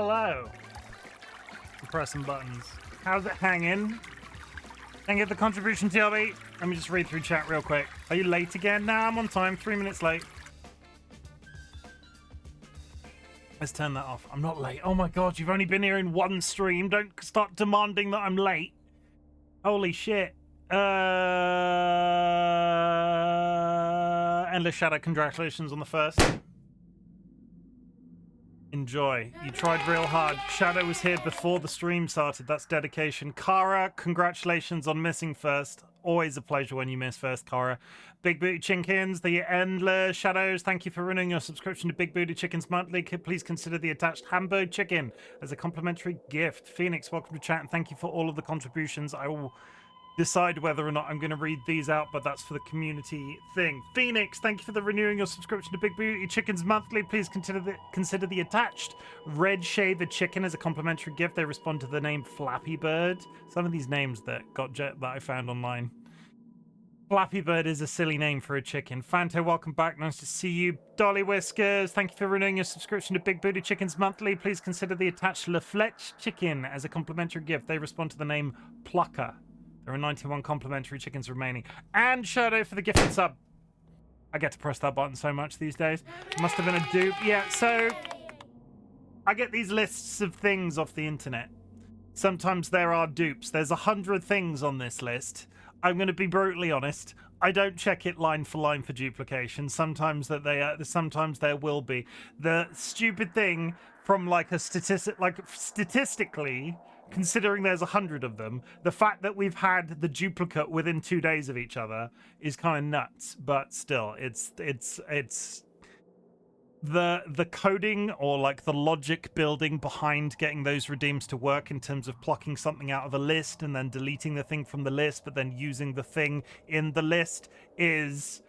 Hello. I'm pressing buttons. How's it hanging? Thank you for the contribution, TLB. Let me just read through chat real quick. Are you late again? Nah, I'm on time. 3 minutes late. Let's turn that off. I'm not late. Oh my god, you've only been here in one stream. Don't start demanding that I'm late. Holy shit. Endless Shadow, congratulations on the first. Enjoy. You tried real hard. Shadow was here before the stream started. That's dedication. Kara, congratulations on missing first. Always a pleasure when you miss first, Kara. Big Booty Chinkins, the Endless Shadows, thank you for renewing your subscription to Big Booty Chickens Monthly. Please consider the attached Hamburg Chicken as a complimentary gift. Phoenix, welcome to chat, and thank you for all of the contributions. I will decide whether or not I'm going to read these out, but that's for the community thing. Phoenix, thank you for the renewing your subscription to Big Booty Chickens Monthly. Please consider the attached Red Shaver Chicken as a complimentary gift. They respond to the name Flappy Bird. Some of these names that I found online. Flappy Bird is a silly name for a chicken. Fanto, welcome back. Nice to see you. DollyWhiskers, thank you for renewing your subscription to Big Booty Chickens Monthly. Please consider the attached La Fletch Chicken as a complimentary gift. They respond to the name Plucker. There are 91 complimentary chickens remaining. And Shadow for the gifted sub. I get to press that button so much these days. Must have been a dupe. Yeah, so I get these lists of things off the internet. Sometimes there are dupes. There's 100 things on this list. I'm going to be brutally honest. I don't check it line for line for duplication. Sometimes there will be. The stupid thing from like a statistically, considering there's 100 of them, the fact that we've had the duplicate within 2 days of each other is kind of nuts. But still, it's the coding or like the logic building behind getting those redeems to work in terms of plucking something out of a list and then deleting the thing from the list, but then using the thing in the list is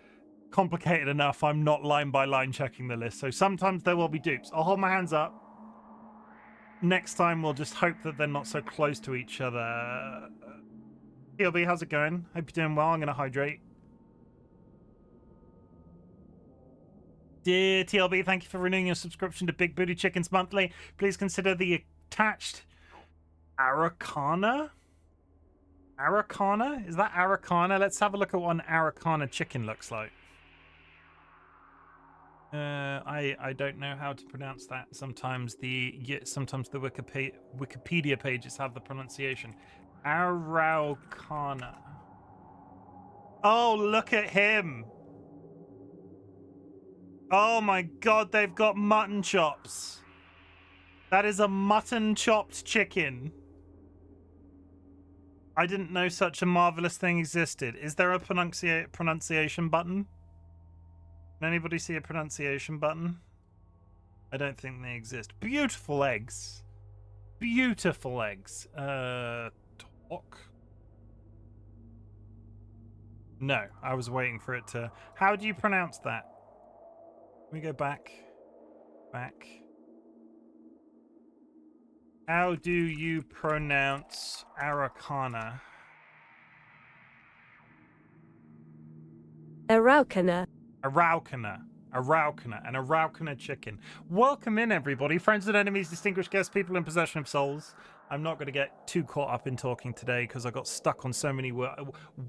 complicated enough. I'm not line by line checking the list, so sometimes there will be dupes. I'll hold my hands up. Next time we'll just hope that they're not so close to each other. TLB, how's it going? Hope you're doing well. I'm gonna hydrate. Dear TLB, thank you for renewing your subscription to Big Booty Chickens Monthly. Please consider the attached Araucana? Araucana? Is that Araucana? Let's have a look at what an Araucana chicken looks like. I don't know how to pronounce that. Sometimes the Wikipedia pages have the pronunciation. Araucana. Oh, look at him. Oh my god, they've got mutton chops. That is a mutton chopped chicken. I didn't know such a marvelous thing existed. Is there a pronunciation button? Can anybody see a pronunciation button? I don't think they exist. Beautiful eggs. Beautiful eggs. Talk? No, I was waiting for it to... How do you pronounce that? Let me go back. Back. How do you pronounce Araucana? Araucana. Araucana. Araucana. An Araucana chicken. Welcome in, everybody. Friends and enemies, distinguished guests, people in possession of souls. I'm not going to get too caught up in talking today because I got stuck on so many words.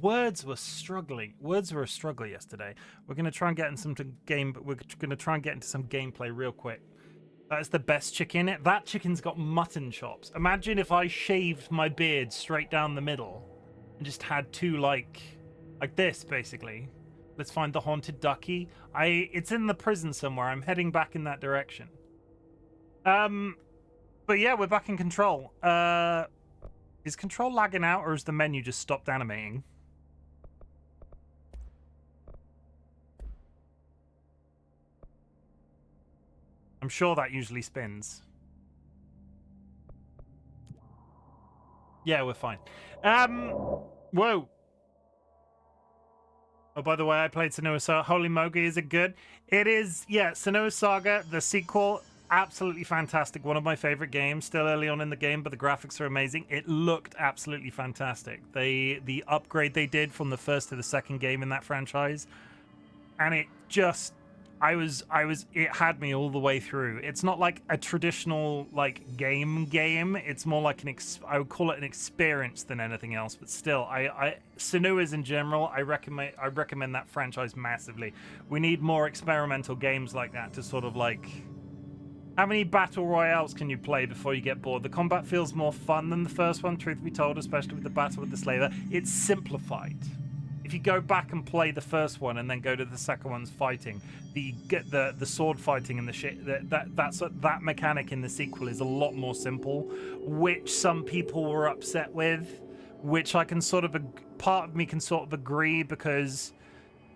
Words were struggling. Words were a struggle yesterday. We're going to try and get into some gameplay real quick. That is the best chicken. That chicken's got mutton chops. Imagine if I shaved my beard straight down the middle and just had two like this, basically. Let's find the haunted ducky. It's in the prison somewhere. I'm heading back in that direction. But yeah, we're back in control. Is control lagging out, or has the menu just stopped animating? I'm sure that usually spins. Yeah, we're fine. Whoa. Oh, by the way, I played Senua Saga. Holy Mogi, is it good? It is, yeah, Senua Saga, the sequel, absolutely fantastic. One of my favorite games, still early on in the game, but the graphics are amazing. It looked absolutely fantastic. The upgrade they did from the first to the second game in that franchise, and it just it had me all the way through. It's not like a traditional like game. It's more like I would call it an experience than anything else. But still, Senua's in general, I recommend that franchise massively. We need more experimental games like that to sort of like. How many battle royales can you play before you get bored? The combat feels more fun than the first one, truth be told, especially with the battle with the Slaver. It's simplified. If you go back and play the first one and then go to the second one's fighting, the sword fighting and the shit that mechanic in the sequel is a lot more simple, which some people were upset with, which I can sort of part of me can sort of agree, because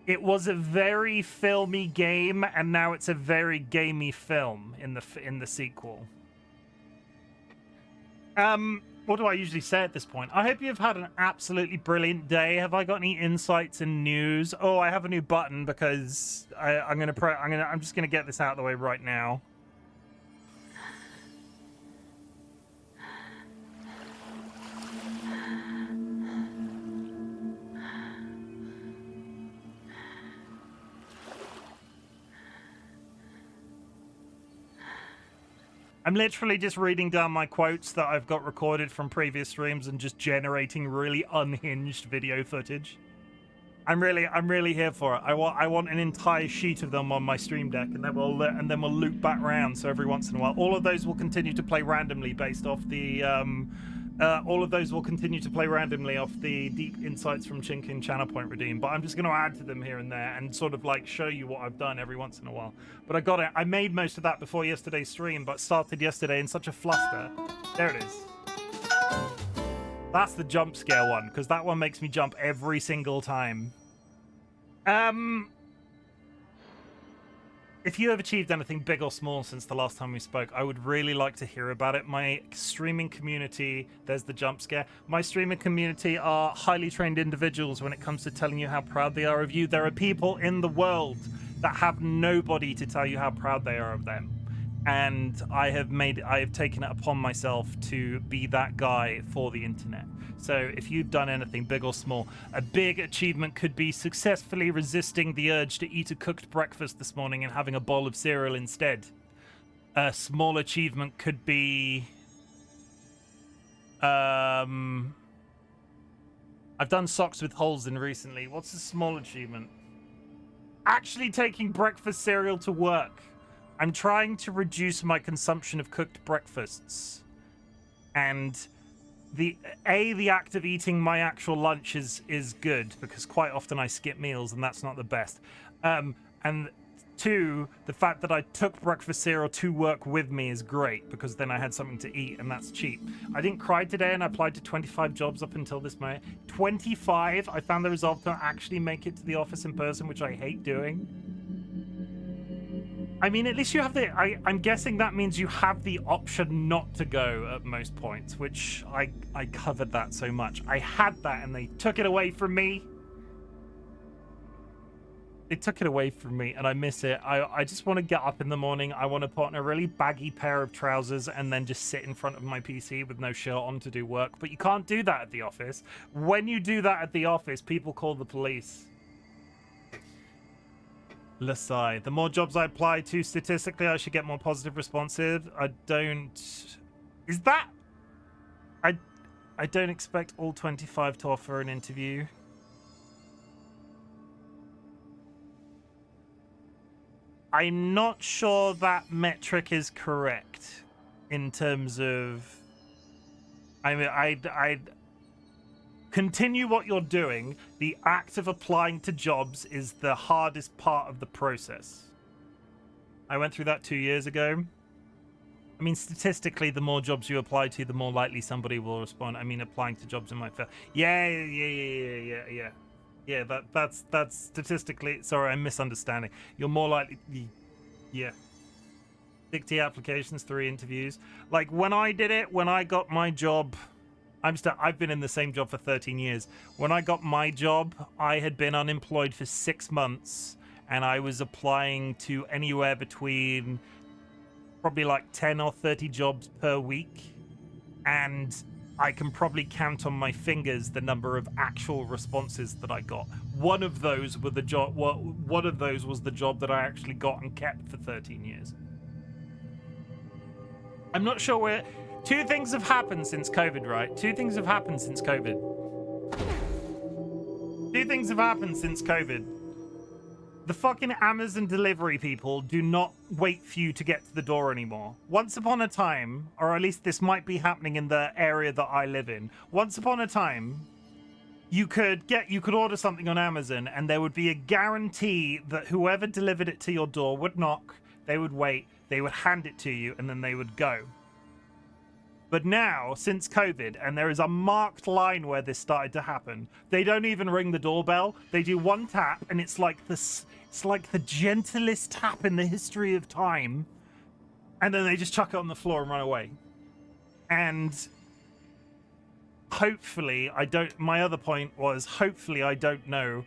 it was a very filmy game and now it's a very gamey film in the sequel. What do I usually say at this point? I hope you've had an absolutely brilliant day. Have I got any insights and news? Oh, I have a new button because I'm just gonna get this out of the way right now. I'm literally just reading down my quotes that I've got recorded from previous streams and just generating really unhinged video footage. I'm really here for it. I want an entire sheet of them on my stream deck, and then we'll loop back round. So every once in a while, all of those will continue to play randomly based off the off the deep insights from Chimken channel point redeem. But I'm just going to add to them here and there and sort of like show you what I've done every once in a while. But I got it. I made most of that before yesterday's stream, but started yesterday in such a fluster. There it is. That's the jump scare one, because that one makes me jump every single time. If you have achieved anything big or small since the last time we spoke, I would really like to hear about it. My streaming community, there's the jump scare. My streaming community are highly trained individuals when it comes to telling you how proud they are of you. There are people in the world that have nobody to tell you how proud they are of them. And I have taken it upon myself to be that guy for the internet. So if you've done anything big or small, a big achievement could be successfully resisting the urge to eat a cooked breakfast this morning and having a bowl of cereal instead. A small achievement could be I've done socks with holes in recently. What's a small achievement? Actually taking breakfast cereal to work. I'm trying to reduce my consumption of cooked breakfasts. And the act of eating my actual lunch is good, because quite often I skip meals and that's not the best. And two, the fact that I took breakfast cereal to work with me is great, because then I had something to eat and that's cheap. I didn't cry today and I applied to 25 jobs up until this moment. 25? I found the resolve to actually make it to the office in person, which I hate doing. I mean, at least you have I'm guessing that means you have the option not to go at most points, which I covered that so much. I had that and they took it away from me. They took it away from me and I miss it. I just want to get up in the morning. I want to put on a really baggy pair of trousers and then just sit in front of my PC with no shirt on to do work. But you can't do that at the office. When you do that at the office, people call the police. Lasai. The more jobs I apply to, statistically, I should get more positive responses. I don't... Is that... I don't expect all 25 to offer an interview. I'm not sure that metric is correct in terms of... I mean, I'd continue what you're doing. The act of applying to jobs is the hardest part of the process. I went through that 2 years ago. I mean, statistically, the more jobs you apply to, the more likely somebody will respond. I mean, applying to jobs in my field. Yeah. That's statistically. Sorry, I'm misunderstanding. You're more likely. Yeah. 60 applications, 3 interviews. Like when I did it, when I got my job. I've been in the same job for 13 years. When I got my job, I had been unemployed for 6 months, and I was applying to anywhere between probably like 10 or 30 jobs per week. And I can probably count on my fingers the number of actual responses that I got. One of those were the job. One of those was the job that I actually got and kept for 13 years. I'm not sure where. Two things have happened since COVID, right? Two things have happened since COVID. Two things have happened since COVID. The fucking Amazon delivery people do not wait for you to get to the door anymore. Once upon a time, or at least this might be happening in the area that I live in. Once upon a time, you could order something on Amazon and there would be a guarantee that whoever delivered it to your door would knock, they would wait, they would hand it to you, and then they would go. But now, since COVID, and there is a marked line where this started to happen, they don't even ring the doorbell. They do one tap, and it's like this. It's like the gentlest tap in the history of time, and then they just chuck it on the floor and run away. And hopefully, I don't. My other point was, hopefully, I don't know.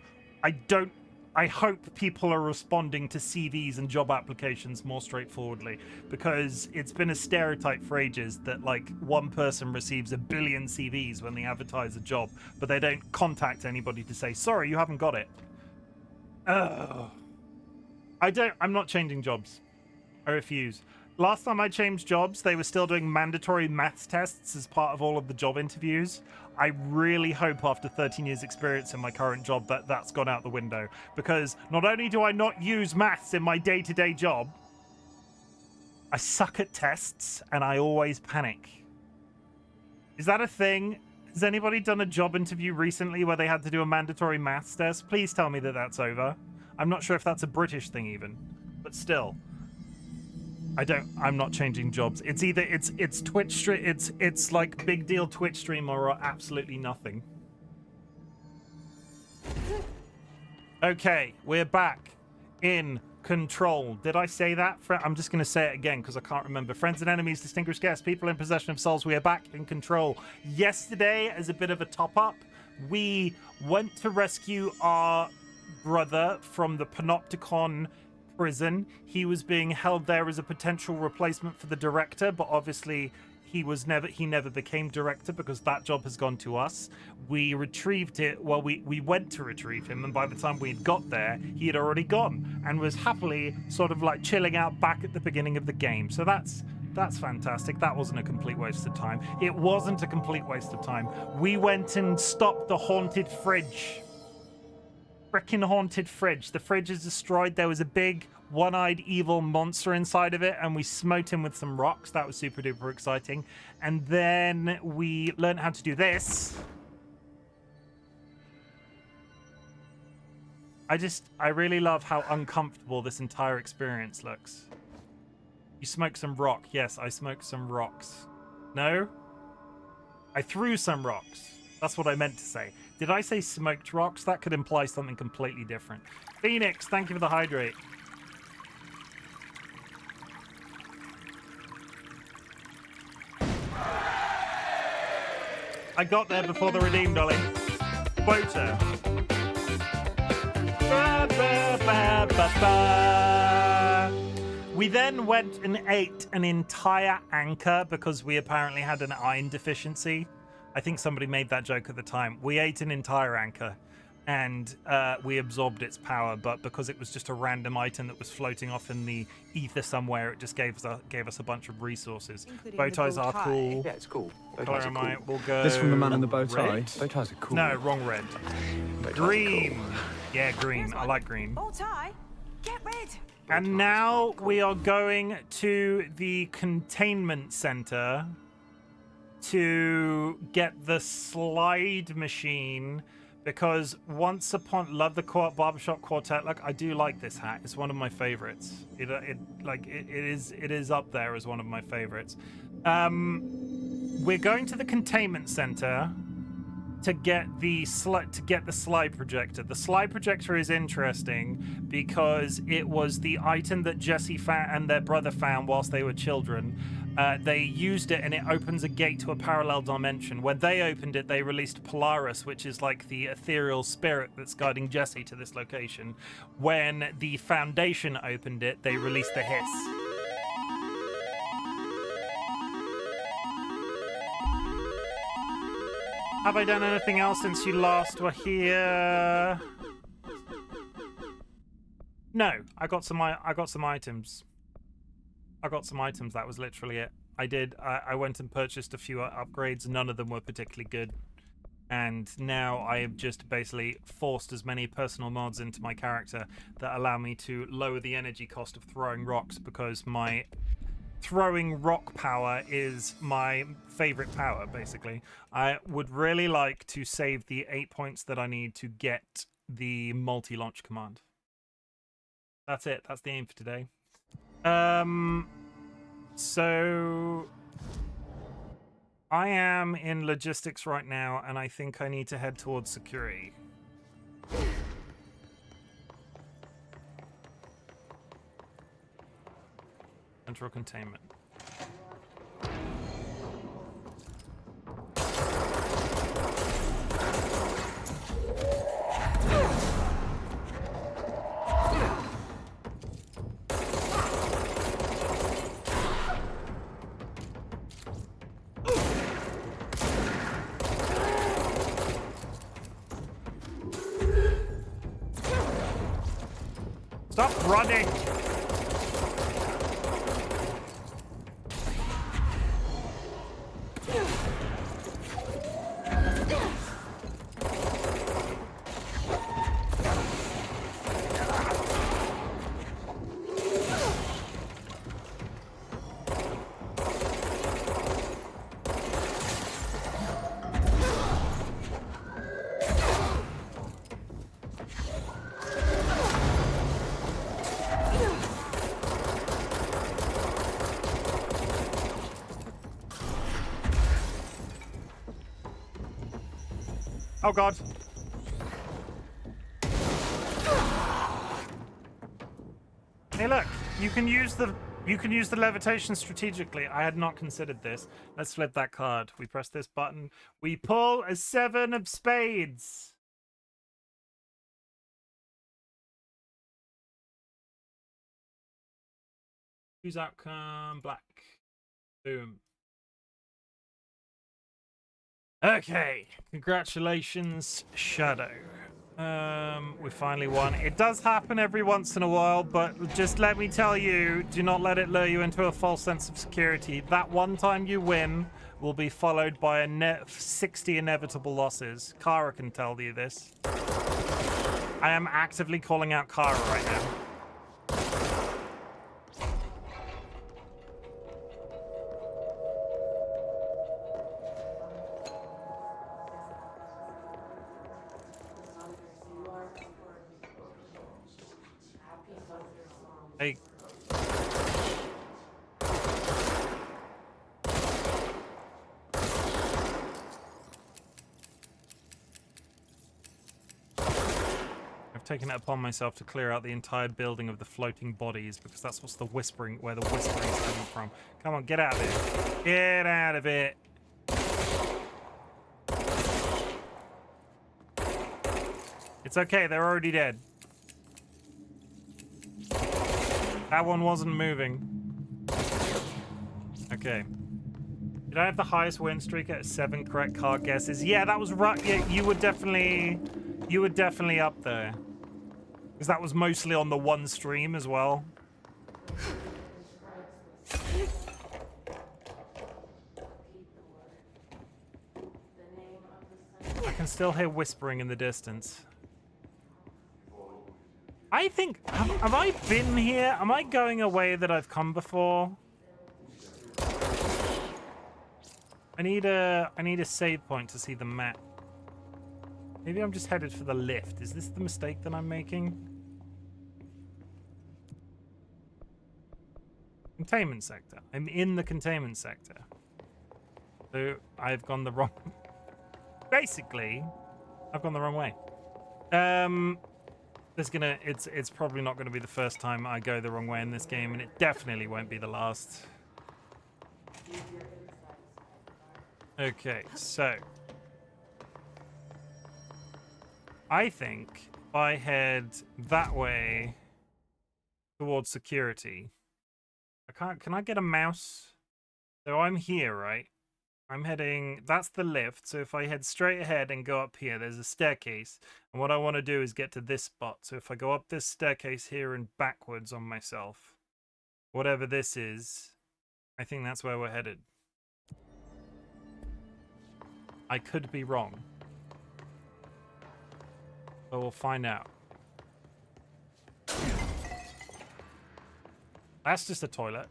I hope people are responding to CVs and job applications more straightforwardly, because it's been a stereotype for ages that like one person receives 1 billion CVs when they advertise a job, but they don't contact anybody to say, sorry, you haven't got it. I'm not changing jobs. I refuse. Last time I changed jobs, they were still doing mandatory maths tests as part of all of the job interviews. I really hope after 13 years experience in my current job that that's gone out the window, because not only do I not use maths in my day-to-day job, I suck at tests and I always panic. Is that a thing? Has anybody done a job interview recently where they had to do a mandatory maths test? Please tell me that that's over. I'm not sure if that's a British thing even, but still. I'm not changing jobs. It's either it's Twitch stream, it's like big deal Twitch stream or absolutely nothing. Okay, we're back in control. Did I say that? I'm just going to say it again because I can't remember. Friends and enemies, distinguished guests, people in possession of souls, we are back in control. Yesterday, as a bit of a top-up, we went to rescue our brother from the Panopticon prison. He was being held there as a potential replacement for the director, but obviously he never became director because that job has gone to us. We retrieved it. Well, we went to retrieve him, and by the time we had got there, he had already gone and was happily sort of like chilling out back at the beginning of the game. So that's fantastic. That wasn't a complete waste of time. It wasn't a complete waste of time. We went and stopped the haunted fridge. Frickin' haunted fridge. The fridge is destroyed. There was a big one-eyed evil monster inside of it, and we smote him with some rocks. That was super duper exciting. And then we learned how to do this. I really love how uncomfortable this entire experience looks. You smoked some rock. Yes, I smoked some rocks. No? I threw some rocks. That's what I meant to say. Did I say smoked rocks? That could imply something completely different. Phoenix, thank you for the hydrate. I got there before the redeem, Dolly. Quota. Ba, ba, ba, ba, ba. We then went and ate an entire anchor because we apparently had an iron deficiency. I think somebody made that joke at the time. We ate an entire anchor and we absorbed its power, but because it was just a random item that was floating off in the ether somewhere, it just gave us a bunch of resources. Bow ties are cool. Yeah, it's cool. Cool. We'll go. This from the man in the bow tie. Red? Bow ties are cool. No, wrong red. Green. Cool. Yeah, green. I like green. Bow tie. Get red. And now we are going to the containment center to get the slide machine, because love the barbershop quartet. Look, I do like this hat. It's one of my favorites. It is up there as one of my favorites. We're going to the containment center to get the slide projector. The slide projector is interesting because it was the item that Jesse and their brother found whilst they were children. They used it and it opens a gate to a parallel dimension. When they opened it, they released Polaris, which is like the ethereal spirit that's guiding Jesse to this location. When the Foundation opened it, they released the Hiss. Have I done anything else since you last were here? No, I got some items. I got some items. That was literally it. I went and purchased a few upgrades. None of them were particularly good. And now I have just basically forced as many personal mods into my character that allow me to lower the energy cost of throwing rocks, because my throwing rock power is my favorite power, basically. I would really like to save the 8 points that I need to get the multi-launch command. That's it. That's the aim for today. So I am in logistics right now, and I think I need to head towards security. Central containment. Stop running! Oh god. Hey look, you can use the levitation strategically. I had not considered this. Let's flip that card. We press this button. We pull a 7 of spades. Choose outcome black. Boom. Okay, congratulations, Shadow. We finally won. It does happen every once in a while, but just let me tell you, do not let it lure you into a false sense of security. That one time you win will be followed by 60 inevitable losses. Kara can tell you this. I am actively calling out Kara right now. Hey. I've taken it upon myself to clear out the entire building of the floating bodies, because that's where the whispering is coming from. Come on, get out of it. Get out of it. It's okay, they're already dead. That one wasn't moving. Okay. Did I have the highest win streak at 7 correct card guesses? Yeah, that was right. Yeah, you were definitely up there. Because that was mostly on the one stream as well. I can still hear whispering in the distance. I think, have I been here? Am I going a way that I've come before? I need a save point to see the map. Maybe I'm just headed for the lift. Is this the mistake that I'm making? Containment sector. I'm in the containment sector. So I've gone the wrong... Basically, I've gone the wrong way. It's probably not gonna be the first time I go the wrong way in this game, and it definitely won't be the last. Okay, so I think if I head that way towards security, can I get a mouse? So I'm here, right? I'm heading, that's the lift. So if I head straight ahead and go up here, there's a staircase. And what I want to do is get to this spot. So if I go up this staircase here and backwards on myself, whatever this is, I think that's where we're headed. I could be wrong, but we'll find out. That's just a toilet.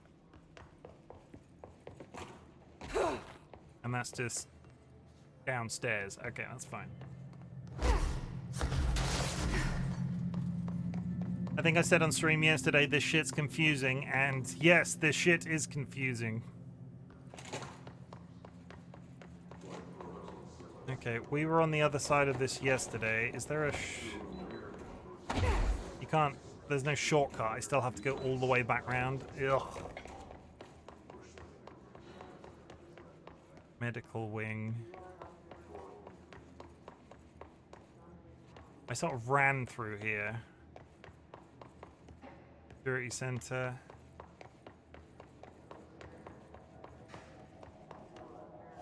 And that's just downstairs. Okay, that's fine. I think I said on stream yesterday, this shit's confusing, and yes, this shit is confusing. Okay, we were on the other side of this yesterday. Is there a you can't... There's no shortcut. I still have to go all the way back round. Ugh. Medical wing. I sort of ran through here. Security center.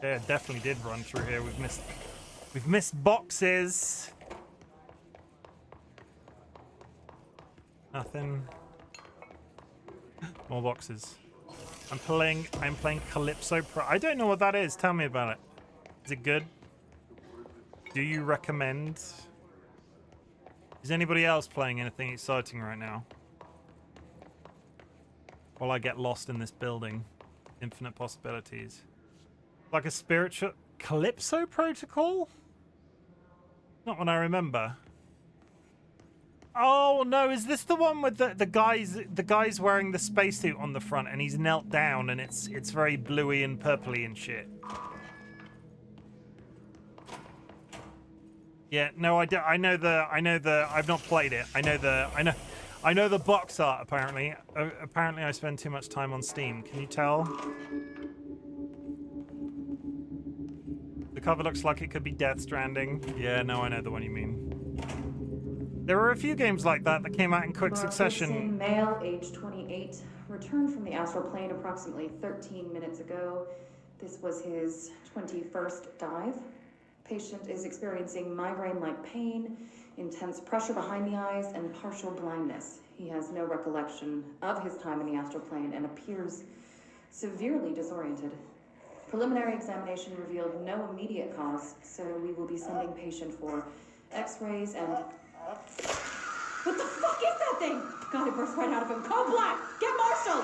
Yeah, definitely did run through here. We've missed boxes. Nothing. More boxes. I'm playing Calypso Pro. I don't know what that is. Tell me about it. Is it good? Do you recommend? Is anybody else playing anything exciting right now? While I get lost in this building. Infinite possibilities. Like a spiritual Calypso protocol? Not what I remember. Oh no, is this the one with the guy's wearing the spacesuit on the front and he's knelt down and it's very bluey and purpley and shit? Yeah, no, I know the I've not played it. I know the box art apparently. Apparently I spend too much time on Steam. Can you tell? The cover looks like it could be Death Stranding. Yeah, no, I know the one you mean. There were a few games like that came out in quick succession. Male, age 28, returned from the astral plane approximately 13 minutes ago. This was his 21st dive. Patient is experiencing migraine-like pain, intense pressure behind the eyes, and partial blindness. He has no recollection of his time in the astral plane and appears severely disoriented. Preliminary examination revealed no immediate cause, so we will be sending patient for x-rays and... What the fuck is that thing? God, it burst right out of him. Code Black! Get Marshall!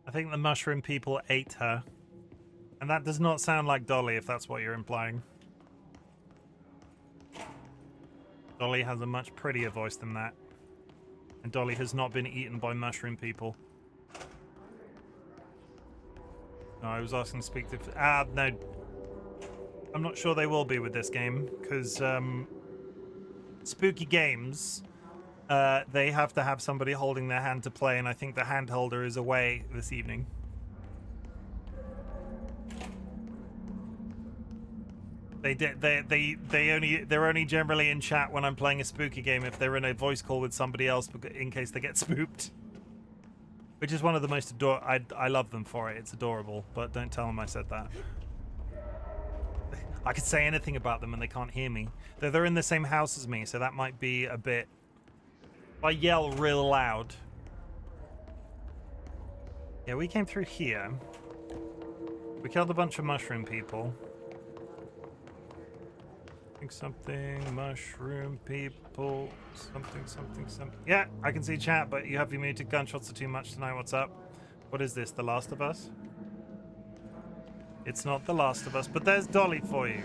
I think the mushroom people ate her. And that does not sound like Dolly, if that's what you're implying. Dolly has a much prettier voice than that. And Dolly has not been eaten by mushroom people. No, I was asking to speak to... no. I'm not sure they will be with this game, because... spooky games, they have to have somebody holding their hand to play, and I think the hand holder is away this evening. They're only generally in chat when I'm playing a spooky game if they're in a voice call with somebody else in case they get spooked. Which is one of the most I love them for it. It's adorable, but don't tell them I said that. I could say anything about them and they can't hear me. They're in the same house as me, so that might be a bit... If I yell real loud. Yeah, we came through here. We killed a bunch of mushroom people. Something, mushroom people, something. Yeah, I can see chat, but you have your muted. Gunshots are too much tonight. What's up? What is this, The Last of Us? It's not The Last of Us, but there's Dolly for you.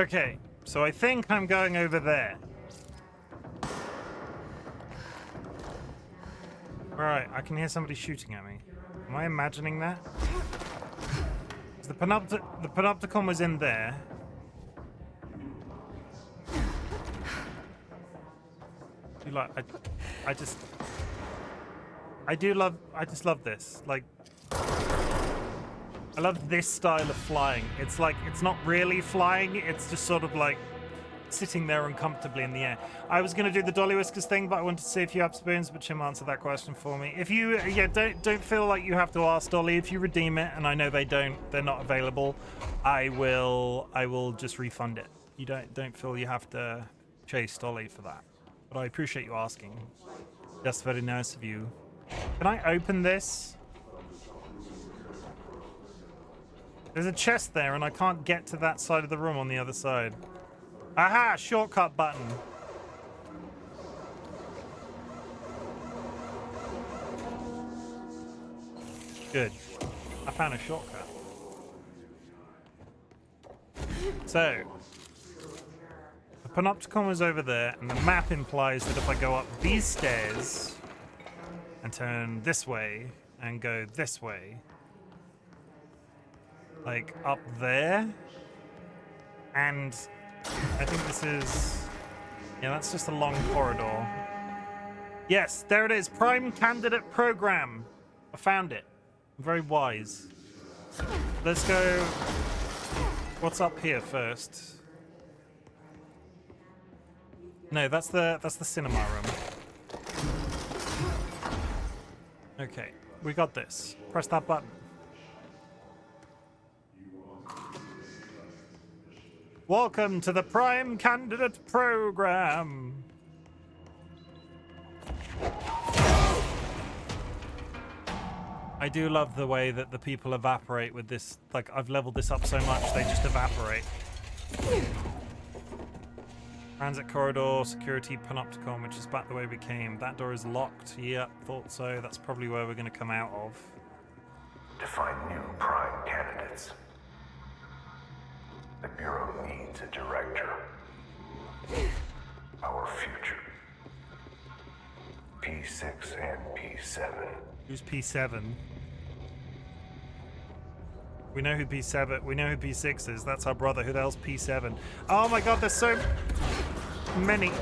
Okay, so I think I'm going over there. Alright, I can hear somebody shooting at me. Am I imagining that? The panopticon was in there. I just love this. Like, I love this style of flying. It's like, it's not really flying, it's just sort of like sitting there uncomfortably in the air. I was going to do the DollyWhiskers thing, but I wanted to see if you have spoons, but Chim answered that question for me. If you, yeah, don't feel like you have to ask Dolly. If you redeem it, and I know they're not available, I will just refund it. You don't feel you have to chase Dolly for that. But I appreciate you asking. That's very nice of you. Can I open this? There's a chest there, and I can't get to that side of the room on the other side. Aha! Shortcut button. Good. I found a shortcut. So, the panopticon was over there, and the map implies that if I go up these stairs and turn this way and go this way, like up there, and I think this is, yeah, that's just a long corridor. Yes, there it is, Prime Candidate Program. I found it. Very wise. Let's go. What's up here first? No, that's the cinema room. Okay, we got this. Press that button. Welcome to the Prime Candidate Program. I do love the way that the people evaporate with this. Like, I've leveled this up so much, they just evaporate. Transit corridor, security panopticon, which is back the way we came. That door is locked. Yep, thought so. That's probably where we're going to come out of. To find new prime candidates, the Bureau needs a director. Our future. P6 and P7. Who's P7? We know who P7. We know who P6 is. That's our brother. Who the hell's P7? Oh my god, there's so many.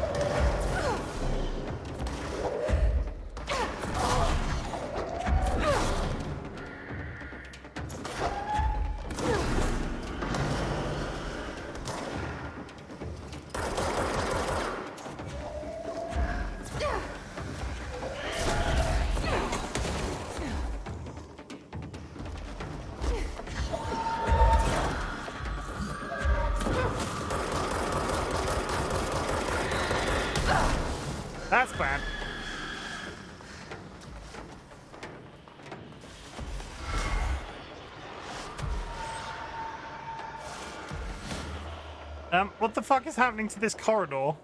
That's bad. What the fuck is happening to this corridor?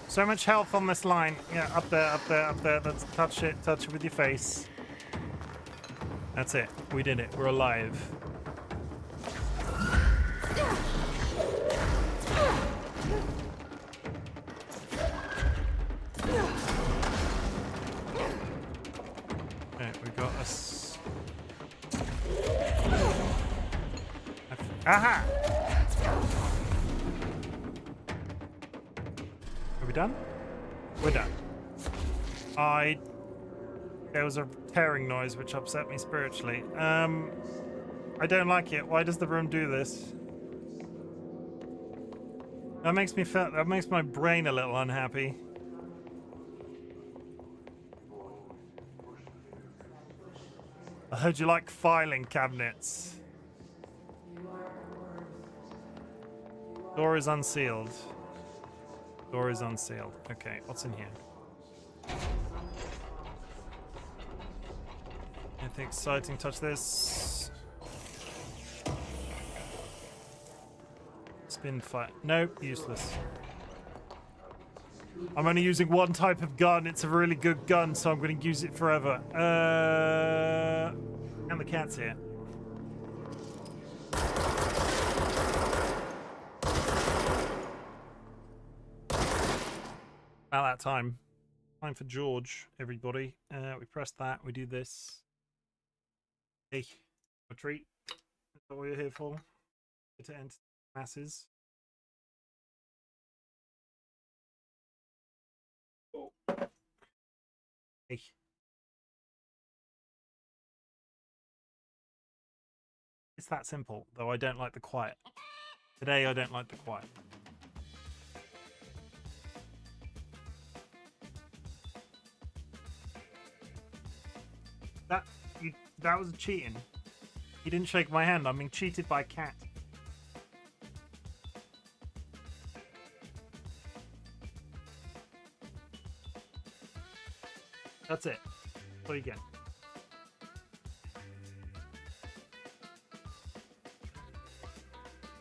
So much health on this line. Yeah, up there, up there, up there. Let's touch it with your face. That's it. We did it. We're alive. Okay, we got us. Aha! Are we done? We're done. There was a tearing noise which upset me spiritually. I don't like it. Why does the room do this? That makes me feel. That makes my brain a little unhappy. I heard you like filing cabinets. Door is unsealed. Door is unsealed. Okay, what's in here? Anything exciting? Touch this. Spin fire. Nope, useless. I'm only using one type of gun. It's a really good gun, so I'm going to use it forever. And the cat's here. About that time. Time for George, everybody. We press that. We do this. Hey, a treat. That's what we're here for. To enter masses. Oh. Hey. It's that simple, though I don't like the quiet. Today I don't like the quiet. That was cheating. You didn't shake my hand. I'm being cheated by a cat. That's it. What do you get?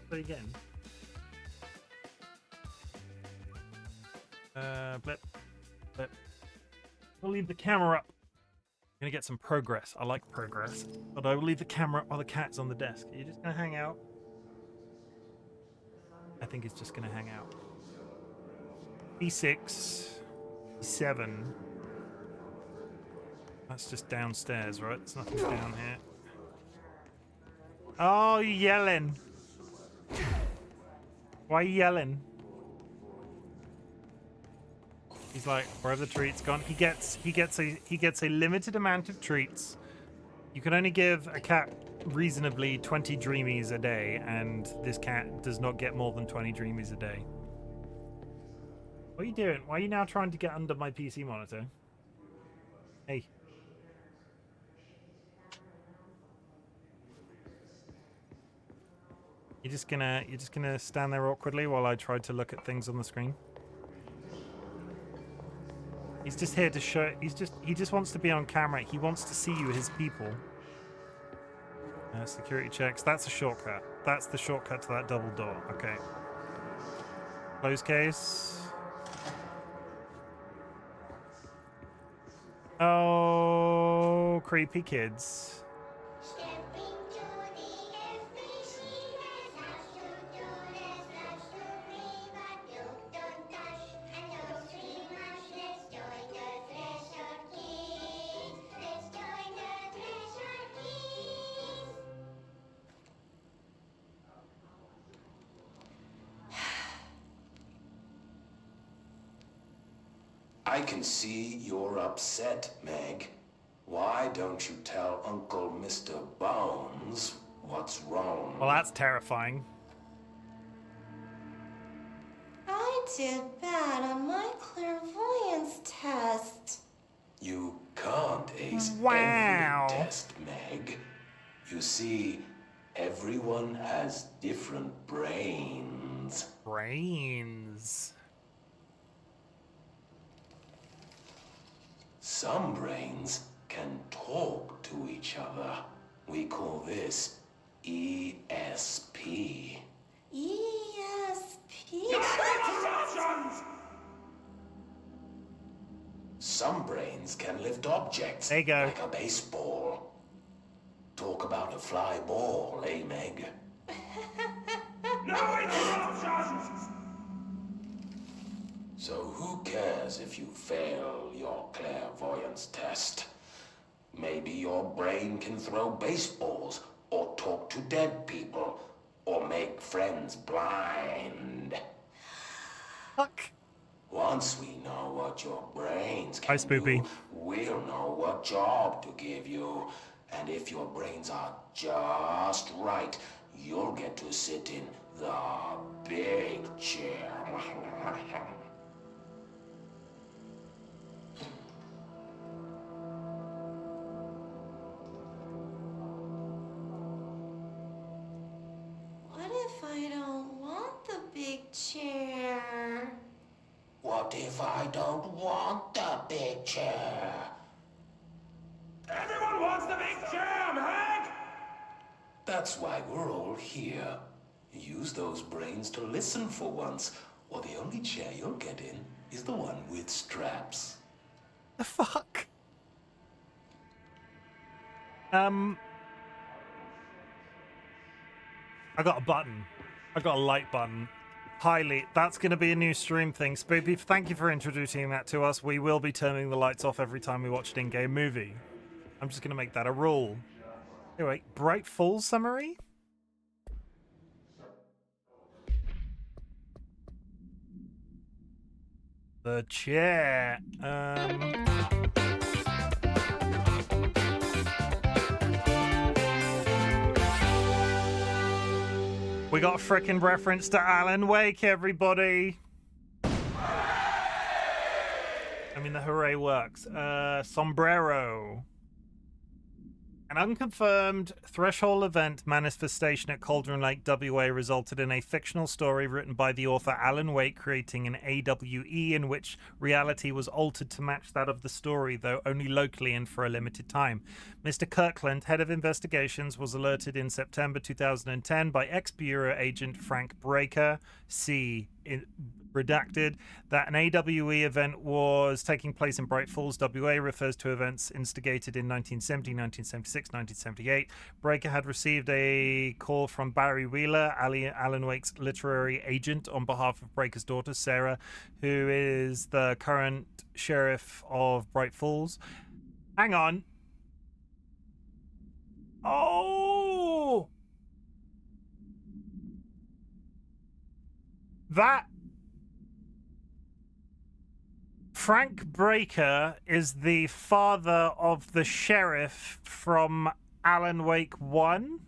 What do you get? Blip. Blip. We'll leave the camera up. I'm gonna get some progress. I like progress. But I will leave the camera while the cat's on the desk. Are you just gonna hang out? I think it's just gonna hang out. B6. B7. That's just downstairs, right? There's nothing down here. Oh, you're yelling. Why are you yelling? He's like, where have the treats gone? He gets a limited amount of treats. You can only give a cat reasonably 20 dreamies a day, and this cat does not get more than 20 dreamies a day. What are you doing? Why are you now trying to get under my PC monitor? Hey. You're just gonna stand there awkwardly while I try to look at things on the screen? He's just here to show. He just wants to be on camera. He wants to see you, his people. Security checks. That's a shortcut. That's the shortcut to that double door. Okay. Close case. Oh, creepy kids. I can see you're upset, Meg. Why don't you tell Uncle Mr. Bones what's wrong? Well, that's terrifying. I did bad on my clairvoyance test. You can't ace Wow. every test, Meg. You see, everyone has different brains. Brains. Some brains can talk to each other. We call this ESP. ESP? Some brains can lift objects There you go. like a baseball. Talk about a fly ball, eh, Meg? No interruptions! So who cares if you fail your clairvoyance test? Maybe your brain can throw baseballs, or talk to dead people, or make friends blind. Fuck. Once we know what your brains Hi, can Spoopy. do, we'll know what job to give you. And if your brains are just right, you'll get to sit in the big chair. What if I don't want the big chair? What if I don't want the big chair? Everyone wants the big chair, Meg! That's why we're all here. Use those brains to listen for once, or the only chair you'll get in is the one with straps. The fuck? I got a button. I got a light button. Highly. That's going to be a new stream thing. Spoopy, thank you for introducing that to us. We will be turning the lights off every time we watch an in-game movie. I'm just going to make that a rule. Anyway, Bright Falls summary? The chair. We got a frickin' reference to Alan Wake, everybody. I mean, the hooray works. Sombrero. An unconfirmed threshold event manifestation at Cauldron Lake, WA, resulted in a fictional story written by the author Alan Wake, creating an AWE in which reality was altered to match that of the story, though only locally and for a limited time. Mr. Kirkland, head of investigations, was alerted in September 2010 by ex-Bureau agent Frank Breaker, redacted, that an AWE event was taking place in Bright Falls, WA, refers to events instigated in 1970, 1976, 1978. Breaker had received a call from Barry Wheeler, Alan Wake's literary agent, on behalf of Breaker's daughter, Sarah, who is the current sheriff of Bright Falls. Hang on. Oh! That Frank Breaker is the father of the sheriff from Alan Wake 1.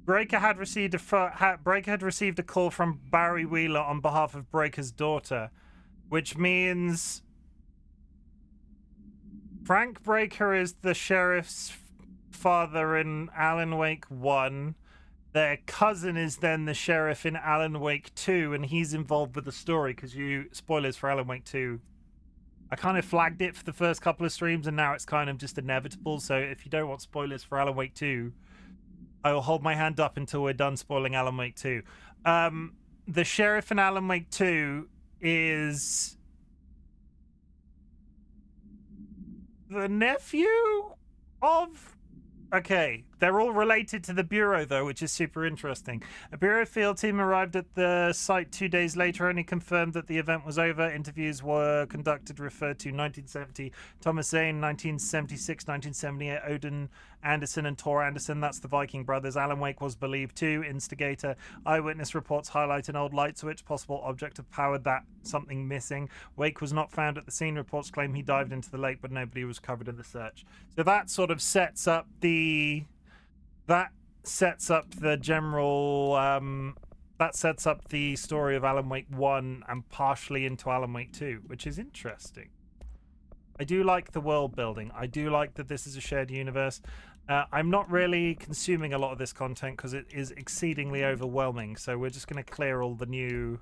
Breaker had received a call from Barry Wheeler on behalf of Breaker's daughter, which means Frank Breaker is the sheriff's father in Alan Wake 1. Their cousin is then the sheriff in Alan Wake 2, and he's involved with the story because spoilers for Alan Wake 2. I kind of flagged it for the first couple of streams, and now it's kind of just inevitable. So if you don't want spoilers for Alan Wake 2, I will hold my hand up until we're done spoiling Alan Wake 2. The sheriff in Alan Wake 2 is the nephew of... Okay, they're all related to the Bureau, though, which is super interesting. A Bureau field team arrived at the site 2 days later, only confirmed that the event was over. Interviews were conducted, referred to 1970, Thomas Zane, 1976, 1978, Odin Anderson and Tor Anderson, that's the Viking brothers. Alan Wake was believed to. Instigator. Eyewitness reports highlight an old light switch, possible object of power, that something missing. Wake was not found at the scene. Reports claim he dived into the lake, but nobody was covered in the search. So that sort of sets up the... That sets up the general... that sets up the story of Alan Wake 1 and partially into Alan Wake 2, which is interesting. I do like the world building. I do like that this is a shared universe. I'm not really consuming a lot of this content because it is exceedingly overwhelming. So we're just going to clear all the new...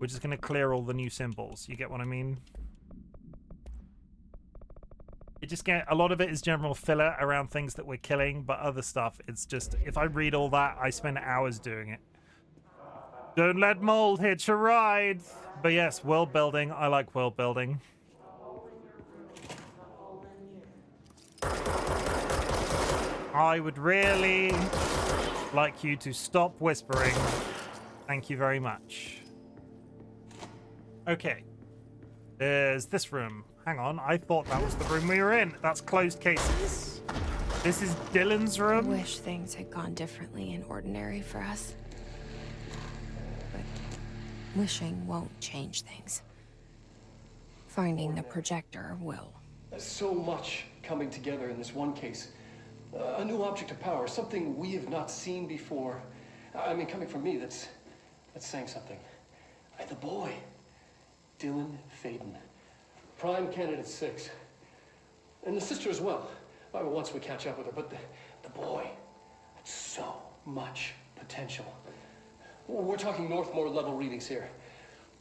We're just going to clear all the new symbols. You get what I mean? A lot of it is general filler around things that we're killing, but other stuff, it's just, if I read all that, I spend hours doing it. Don't let mold hitch a ride. But yes, world building. I like world building. I would really like you to stop whispering. Thank you very much. Okay. There's this room. Hang on, I thought that was the room we were in. That's closed cases. This is Dylan's room. I wish things had gone differently and ordinary for us. But wishing won't change things. Finding the projector will. There's so much coming together in this one case. A new object of power, something we have not seen before. I mean, coming from me, that's saying something. The boy, Dylan Faden. Prime candidate 6. And the sister as well. Once we catch up with her, but the boy, so much potential. We're talking Northmore level readings here.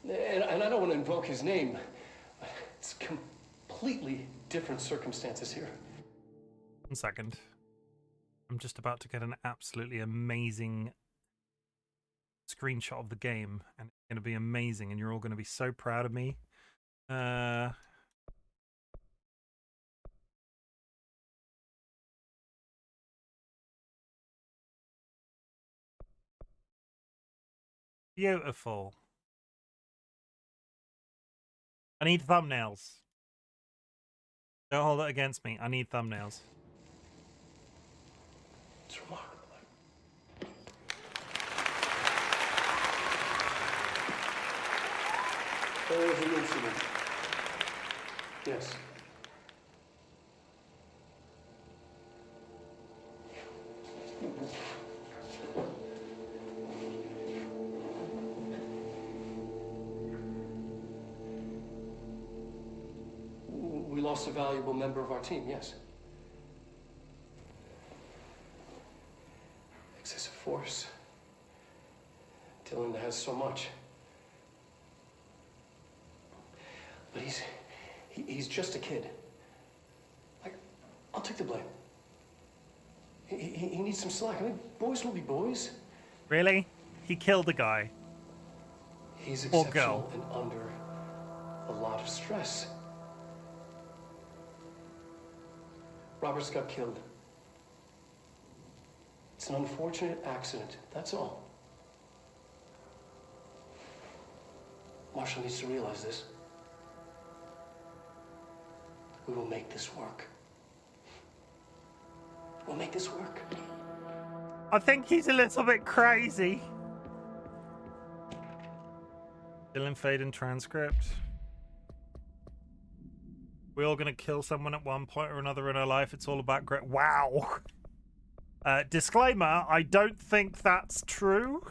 And I don't want to invoke his name. It's completely different circumstances here. 1 second. I'm just about to get an absolutely amazing screenshot of the game, and it's going to be amazing, and you're all going to be so proud of me. Beautiful. I need thumbnails. Don't hold it against me. I need thumbnails. It's remarkable. There was an incident. Yes. We lost a valuable member of our team, yes. Excessive force. Dylan has so much. But he's just a kid. Like, I'll take the blame. He needs some slack. I mean, boys will be boys. Really? He killed a guy. He's Or exceptional girl. and under a lot of stress. Roberts got killed. It's an unfortunate accident, that's all. Marshall needs to realize this. We will make this work. We'll make this work. I think he's a little bit crazy. Dylan Faden transcript. We're all gonna kill someone at one point or another in our life. It's all about great. Wow. Disclaimer, I don't think that's true.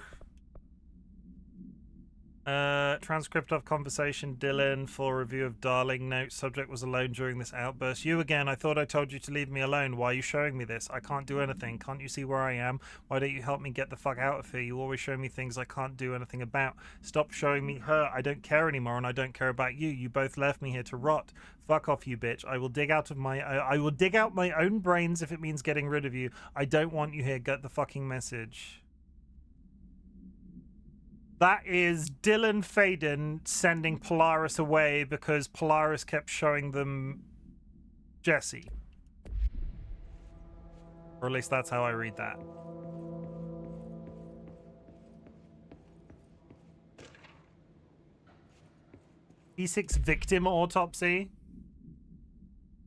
Transcript of conversation, Dylan, full review of Darling. Note, subject was alone during this outburst. You again, I thought I told you to leave me alone. Why are you showing me this? I can't do anything. Can't you see where I am? Why don't you help me get the fuck out of here? You always show me things I can't do anything about. Stop showing me her. I don't care anymore, and I don't care about you. You both left me here to rot. Fuck off, you bitch. I will dig out my own brains if it means getting rid of you. I don't want you here. Get the fucking message. That is Dylan Faden sending Polaris away because Polaris kept showing them Jesse. Or at least that's how I read that. P6 victim autopsy.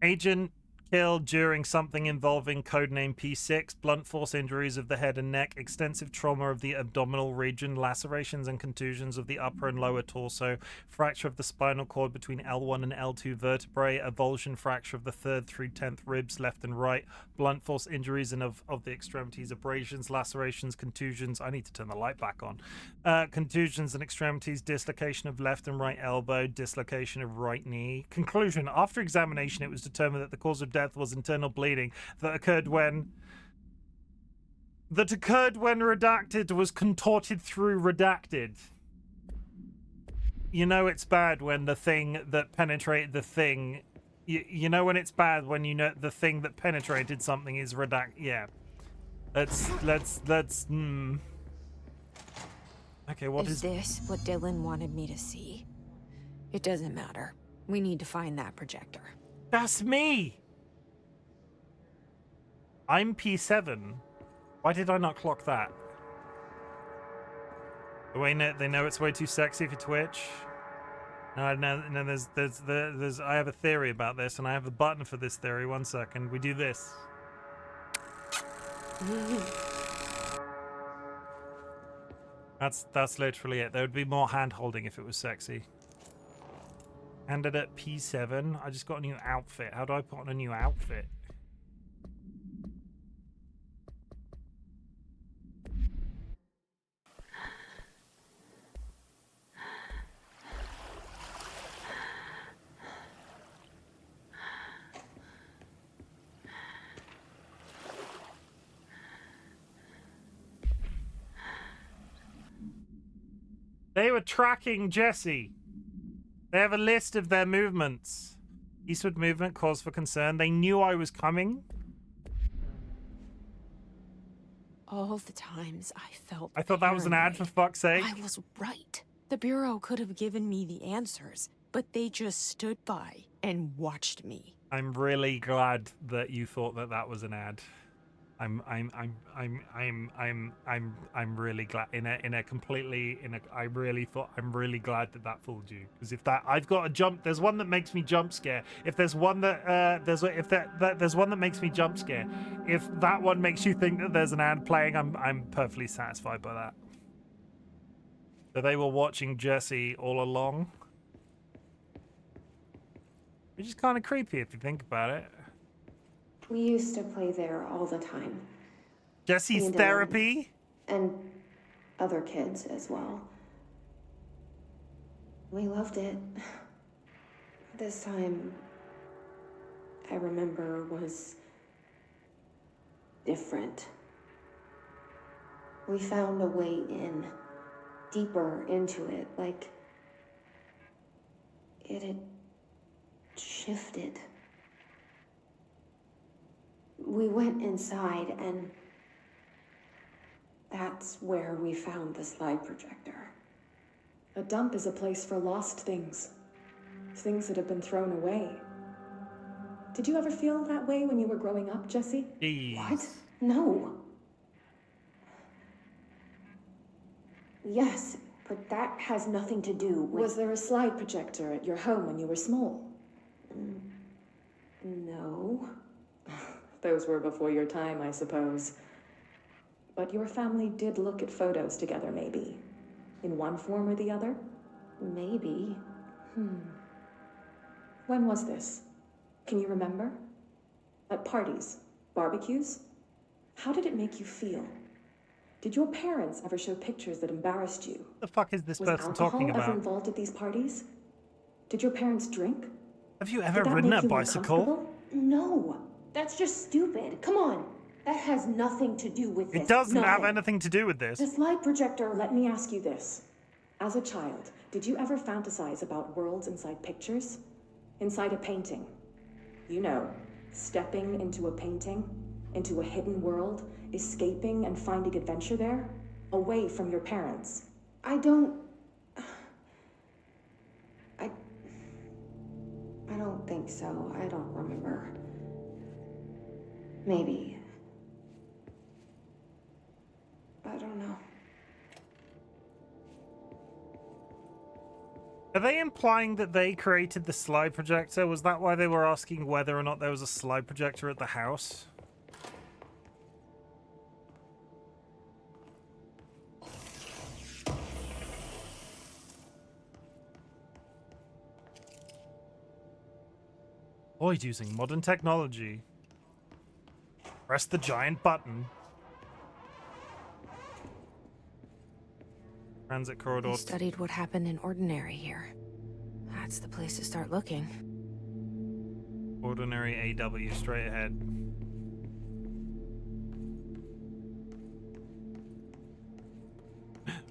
Agent killed during something involving codename P6, blunt force injuries of the head and neck, extensive trauma of the abdominal region, lacerations and contusions of the upper and lower torso, fracture of the spinal cord between L1 and L2 vertebrae, avulsion fracture of the 3rd through 10th ribs left and right, blunt force injuries and of the extremities, abrasions, lacerations, contusions. I need to turn the light back on. Contusions and extremities, dislocation of left and right elbow, dislocation of right knee. Conclusion: after examination, it was determined that the cause of death was internal bleeding that occurred when redacted was contorted through redacted. You know it's bad when the thing that penetrated the thing, you know when it's bad when you know the thing that penetrated something is redacted. Yeah, let's okay, what Is this what Dylan wanted me to see? It doesn't matter. We need to find that projector. That's me. I'm P7. Why did I not clock that? The way they know it's way too sexy for Twitch. No, there's I have a theory about this, and I have a button for this theory. 1 second. We do this. That's literally it. There would be more hand holding if it was sexy. Candidate P7. I just got a new outfit. How do I put on a new outfit? They were tracking Jesse. They have a list of their movements. Eastward movement, cause for concern. They knew I was coming. All the times I felt I thought that was an ad, for fuck's sake. I was right. The Bureau could have given me the answers, but they just stood by and watched me. I'm really glad that you thought that that was an ad. I'm really glad I'm really glad that that fooled you, because if that I've got a jump, there's one that makes me jump scare. If there's one that there's one that makes me jump scare. If that one makes you think that there's an ad playing, I'm perfectly satisfied by that. So they were watching Jesse all along, which is kind of creepy if you think about it. We used to play there all the time. Jesse's And, therapy? And other kids as well. We loved it. This time, I remember, was different. We found a way in, deeper into it, like it had shifted. We went inside, and that's where we found the slide projector. A dump is a place for lost things. Things that have been thrown away. Did you ever feel that way when you were growing up, Jesse? Jeez. What? No. Yes, but that has nothing to do with... Was there a slide projector at your home when you were small? No. Those were before your time, I suppose. But your family did look at photos together, maybe. In one form or the other? Maybe. When was this? Can you remember? At parties? Barbecues? How did it make you feel? Did your parents ever show pictures that embarrassed you? The fuck is this Was person alcohol talking ever about? involved at these parties? Did your parents drink? Have you Did ever that ridden make a you bicycle? uncomfortable? No. That's just stupid. Come on. That has nothing to do with this. It doesn't have Nothing. anything to do with this. The slide projector, let me ask you this. As a child, did you ever fantasize about worlds inside pictures? Inside a painting? You know, stepping into a painting, into a hidden world, escaping and finding adventure there, away from your parents. I don't think so. I don't remember. Maybe. I don't know. Are they implying that they created the slide projector? Was that why they were asking whether or not there was a slide projector at the house? Boyd using modern technology. Press the giant button. Transit corridor. I studied what happened in Ordinary here. That's the place to start looking. Ordinary AW, straight ahead.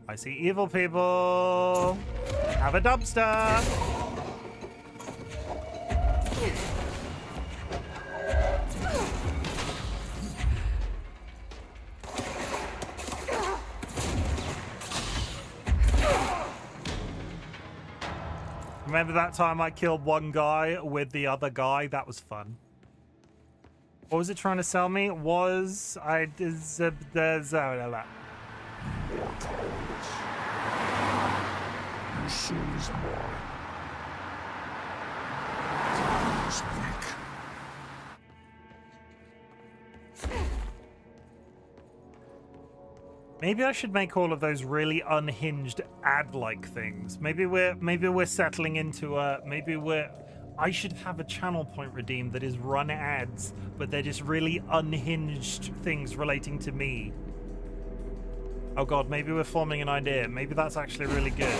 I see evil people. Have a dumpster. Remember that time I killed one guy with the other guy? That was fun. What was it trying to sell me? Was I Maybe I should make all of those really unhinged ad-like things. Maybe we're settling into I should have a channel point redeemed that is run ads, but they're just really unhinged things relating to me. Oh god, maybe we're forming an idea. Maybe that's actually really good.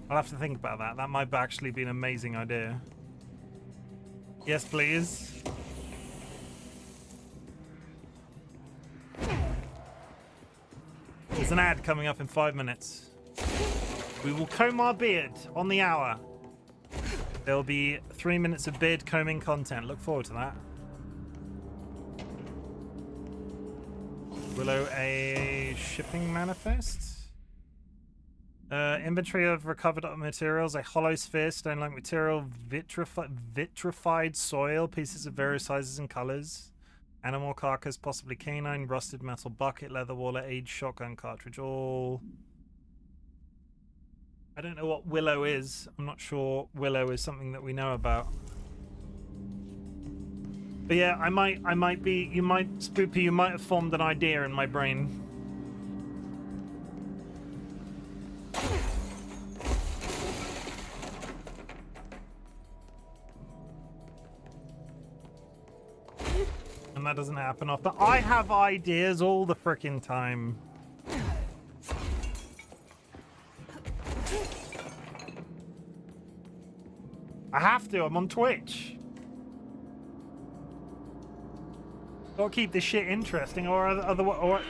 I'll have to think about that. That might actually be an amazing idea. Yes, please. There's an ad coming up in 5 minutes. We will comb our beard on the hour. There'll be 3 minutes of beard combing content. Look forward to that. Willow a shipping manifest. Inventory of recovered materials: a hollow sphere, stone-like material, vitrified soil, pieces of various sizes and colors, animal carcass, possibly canine, rusted metal bucket, leather wallet, aged shotgun cartridge. All. I don't know what Willow is. I'm not sure Willow is something that we know about. But yeah, I might be. You might, Spoopy. You might have formed an idea in my brain. And that doesn't happen often. I have ideas all the frickin' time. I have to. I'm on Twitch. Gotta keep this shit interesting, or otherwise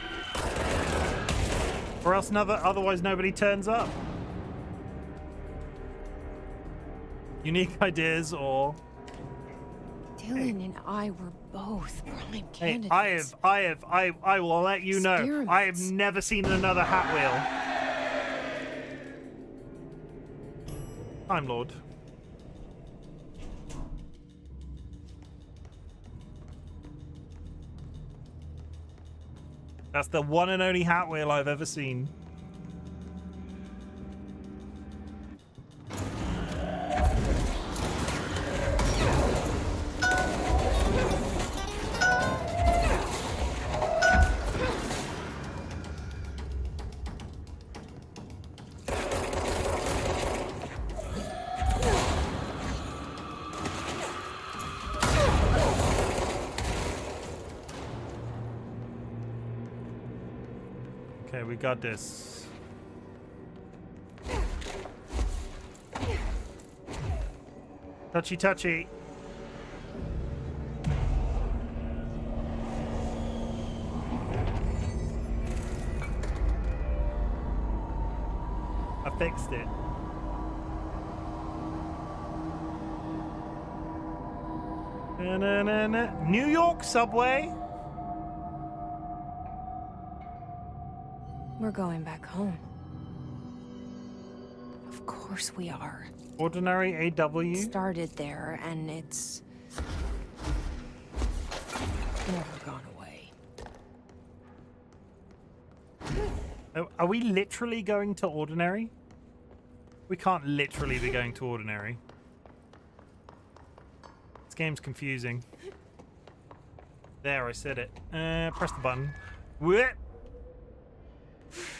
nobody turns up. Unique ideas, or Dylan and I were both prime hey, candidates. I will let you know. I have Experiments. never seen another Hat Wheel. Time Lord. That's the one and only Hat Wheel I've ever seen. Okay, we got this. Touchy, touchy. I fixed it. Na-na-na-na. New York subway. We're going back home. Of course we are. Ordinary AW. Started there, and it's never gone away. Are we literally going to Ordinary? We can't literally be going to Ordinary. This game's confusing. There, I said it. Press the button. Whip.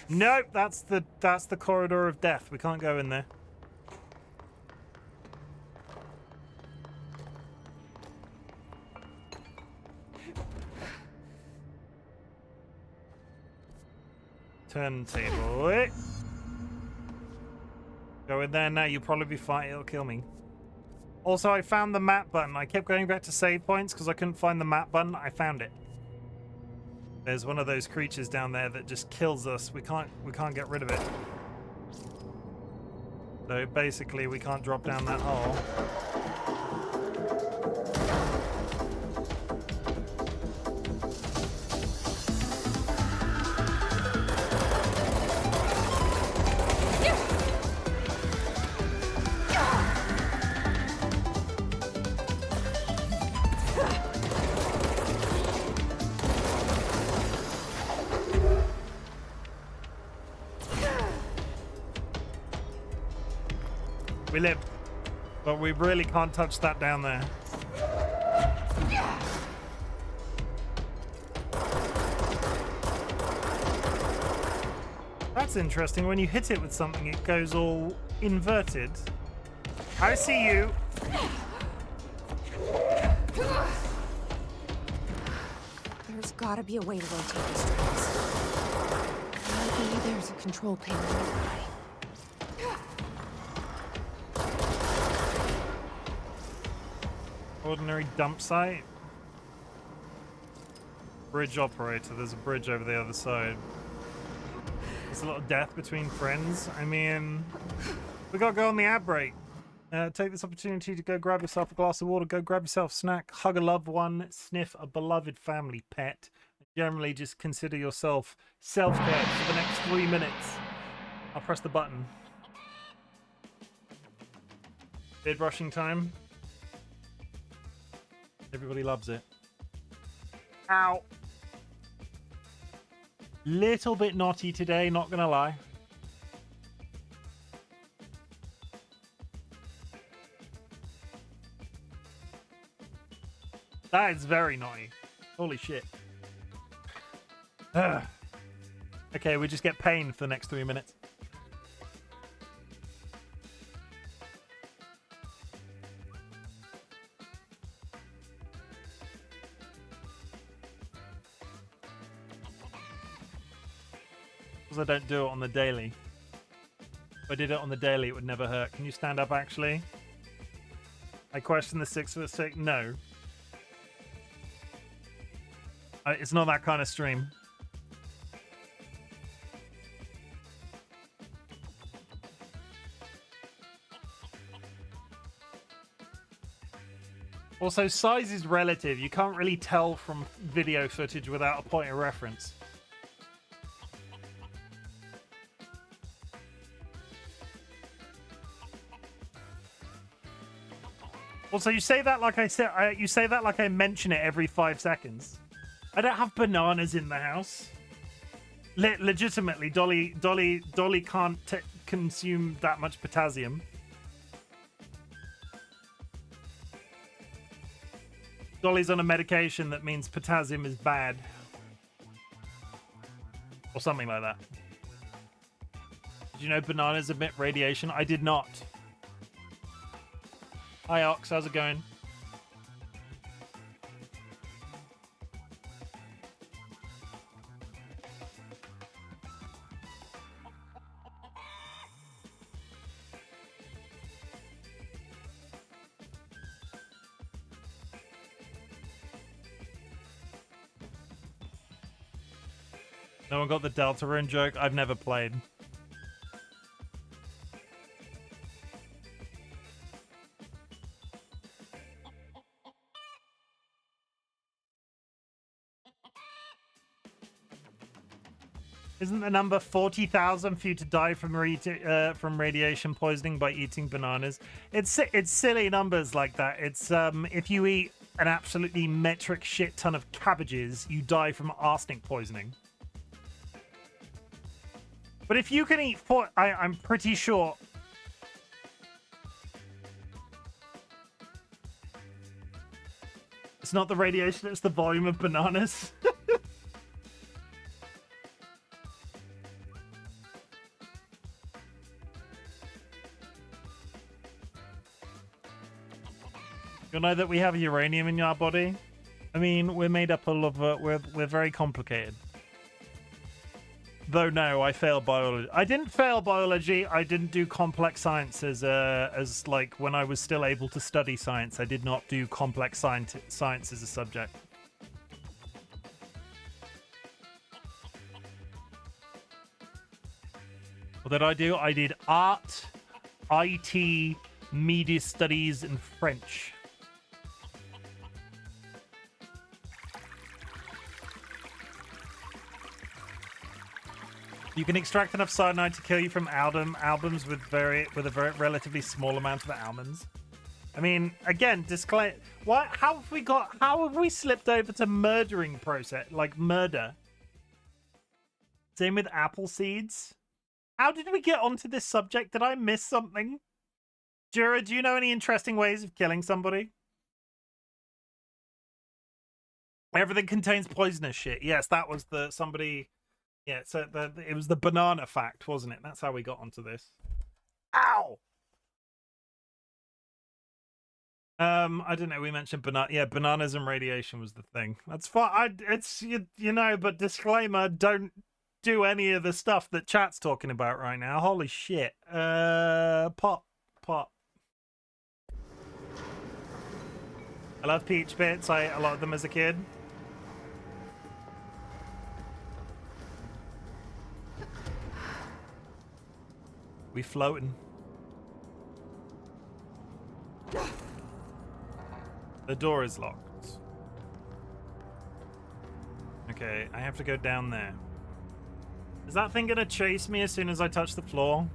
Nope, that's the corridor of death. We can't go in there. Turntable. Go in there now. You'll probably be fine. It'll kill me. Also, I found the map button. I kept going back to save points because I couldn't find the map button. I found it. There's one of those creatures down there that just kills us. We can't get rid of it. So basically, we can't drop down that hole. We live, but we really can't touch that down there. That's interesting. When you hit it with something, it goes all inverted. I see you. There's gotta be a way to rotate the strings. Maybe there's a control panel nearby. Ordinary dump site. Bridge operator. There's a bridge over the other side. There's a lot of death between friends. I mean, we gotta go on the ad break. Take this opportunity to go grab yourself a glass of water, go grab yourself a snack, hug a loved one, sniff a beloved family pet, Generally, just consider yourself self-care for the next 3 minutes. I'll press the button. Beard brushing time. Everybody loves it. Ow. Little bit naughty today, not gonna lie. That is very naughty. Holy shit. Ugh. Okay, we just get pain for the next 3 minutes. Because I don't do it on the daily. If I did it on the daily, it would never hurt. Can you stand up, actually? I question the 6 No. It's not that kind of stream. Also, size is relative. You can't really tell from video footage without a point of reference. Also, you say that like I said. You say that like I mention it every 5 seconds. I don't have bananas in the house. Legitimately, Dolly can't consume that much potassium. Dolly's on a medication that means potassium is bad. Or something like that. Did you know bananas emit radiation? I did not. Hi Ox, how's it going? No one got the Deltarune joke? I've never played. Isn't the number 40,000 for you to die from radiation poisoning by eating bananas? It's silly numbers like that. It's if you eat an absolutely metric shit ton of cabbages, you die from arsenic poisoning. But if you can eat I'm pretty sure. It's not the radiation, it's the volume of bananas. You know that we have uranium in our body? I mean, we're made up of we're very complicated. Though no, I failed biology. I didn't fail biology. I didn't do complex science as like when I was still able to study science. I did not do complex science as a subject. What did I do? I did art, IT, media studies, and French. You can extract enough cyanide to kill you from albums with a very relatively small amount of almonds. I mean, again, disclaim. What? How have we slipped over to murdering process, like murder? Same with apple seeds. How did we get onto this subject? Did I miss something? Jura, do you know any interesting ways of killing somebody? Everything contains poisonous shit. Yes, that was somebody. Yeah, so it was the banana fact, wasn't it? That's how we got onto this. Ow! I don't know. We mentioned banana. Yeah, bananas and radiation was the thing. That's fine. It's you know, but disclaimer: don't do any of the stuff that chat's talking about right now. Holy shit! Pop. I love peach bits. I ate a lot of them as a kid. We floating. The door is locked. Okay, I have to go down there. Is that thing gonna chase me as soon as I touch the floor?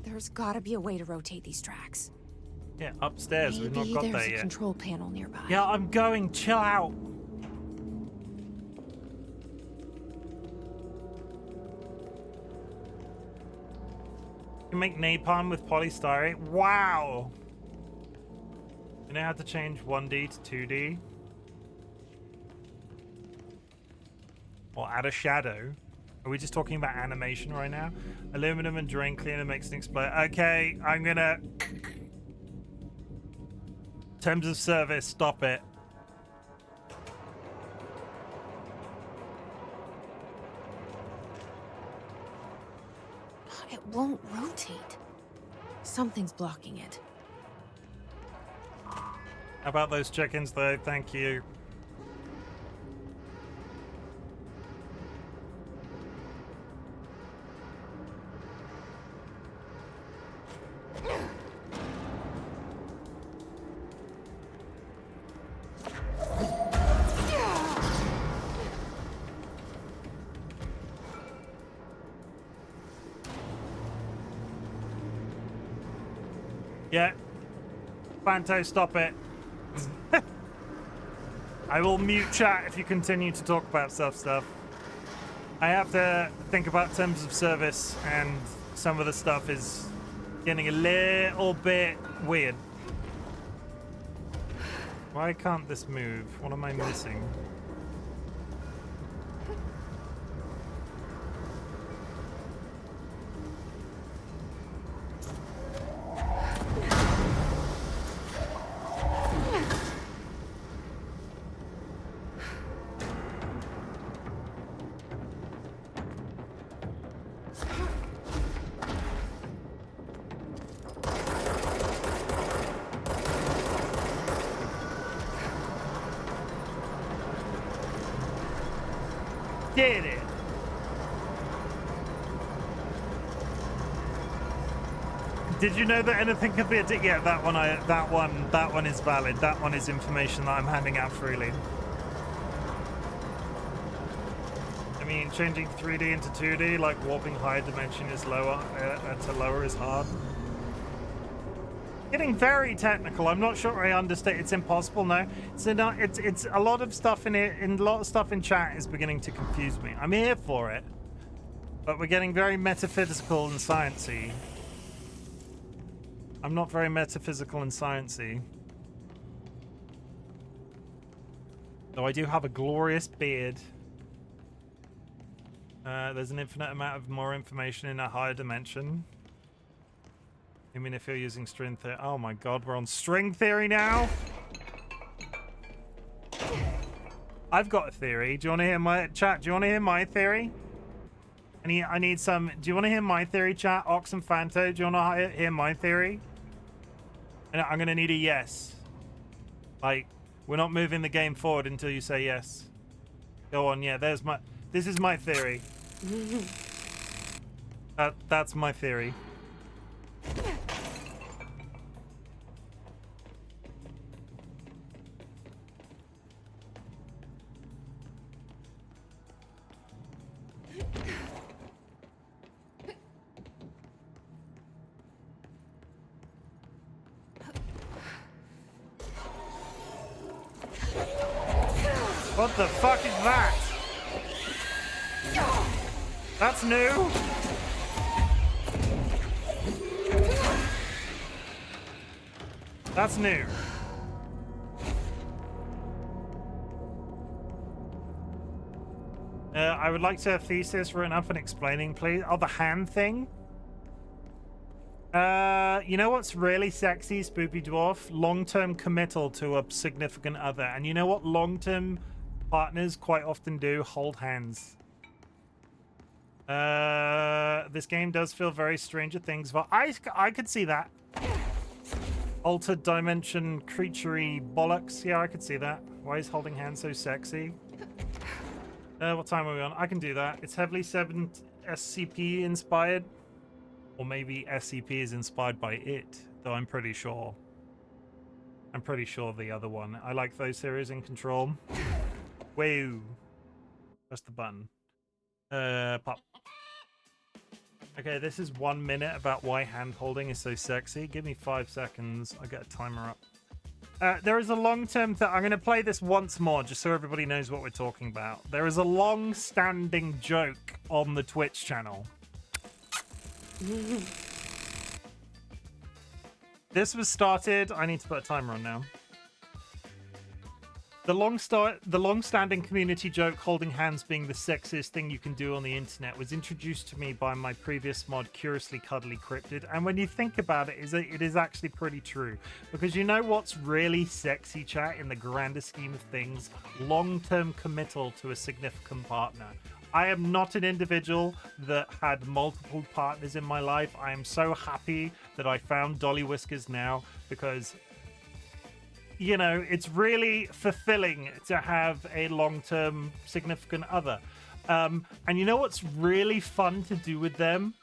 There's gotta be a way to rotate these tracks. Yeah, upstairs. We've not got Maybe there there's a yet. control panel nearby. Yeah, I'm going. Chill out. You can make napalm with polystyrene. Wow. You know how to change 1D to 2D? Or add a shadow? Are we just talking about animation right now? Aluminum and drain cleaner makes things explode. Okay, I'm gonna... Terms of service, stop it. It won't rotate. Something's blocking it. How about those chickens, though? Thank you. Yeah. Fanto, stop it. I will mute chat if you continue to talk about stuff. I have to think about terms of service, and some of the stuff is getting a little bit weird. Why can't this move? What am I missing? Did it. Did you know that anything could be a dick? Yeah, that one is valid. That one is information that I'm handing out freely. I mean, changing 3D into 2D, like warping higher dimension is lower to lower is hard. Getting very technical. I'm not sure I understand. It's impossible. No, it's a lot of stuff in it. A lot of stuff in chat is beginning to confuse me. I'm here for it, but we're getting very metaphysical and sciencey. I'm not very metaphysical and sciencey, though I do have a glorious beard. There's an infinite amount of more information in a higher dimension. I mean, if you're using string theory. Oh my god, we're on string theory now? I've got a theory. Do you want to hear my chat? Do you want to hear my theory? I need some. Do you want to hear my theory, chat? Ox and Fanto, do you want to hear my theory? And I'm going to need a yes. Like, we're not moving the game forward until you say yes. Go on, yeah, there's my. This is my theory. That's my theory. What the fuck is that? That's new. That's new. I would like to have thesis written up and explaining, please. Oh, the hand thing? You know what's really sexy, Spoopy Dwarf? Long-term committal to a significant other. And you know what long-term partners quite often do? Hold hands. This game does feel very Stranger Things. But I could see that. Altered dimension creaturey bollocks. Yeah, I could see that. Why is holding hands so sexy? What time are we on? I can do that. It's heavily 7 SCP inspired. Or maybe SCP is inspired by it, though I'm pretty sure. I'm pretty sure the other one. I like those series in Control. Whoa. Press the button. Pop. Okay, this is 1 minute about why hand holding is so sexy. Give me 5 seconds. I get a timer up. There is a long-term thing. I'm going to play this once more just so everybody knows what we're talking about. There is a long-standing joke on the Twitch channel. This was started. I need to put a timer on now. The long-standing community joke, holding hands being the sexiest thing you can do on the internet, was introduced to me by my previous mod, Curiously Cuddly Cryptid. And when you think about it, it is actually pretty true. Because you know what's really sexy, chat, in the grander scheme of things? Long-term committal to a significant partner. I am not an individual that had multiple partners in my life. I am so happy that I found DollyWhiskers now because, you know, it's really fulfilling to have a long-term significant other. And you know what's really fun to do with them?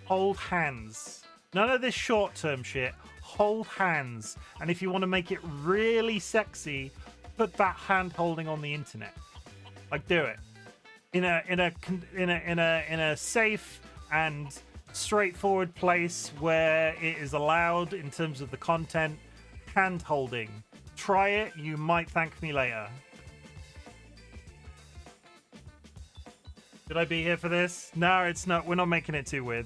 Hold hands. None of this short-term shit. Hold hands. And if you want to make it really sexy, put that hand holding on the internet. Like, do it. In a safe and straightforward place where it is allowed in terms of the content. Hand holding. Try it. You might thank me later. Should I be here for this? No, it's not. We're not making it too weird.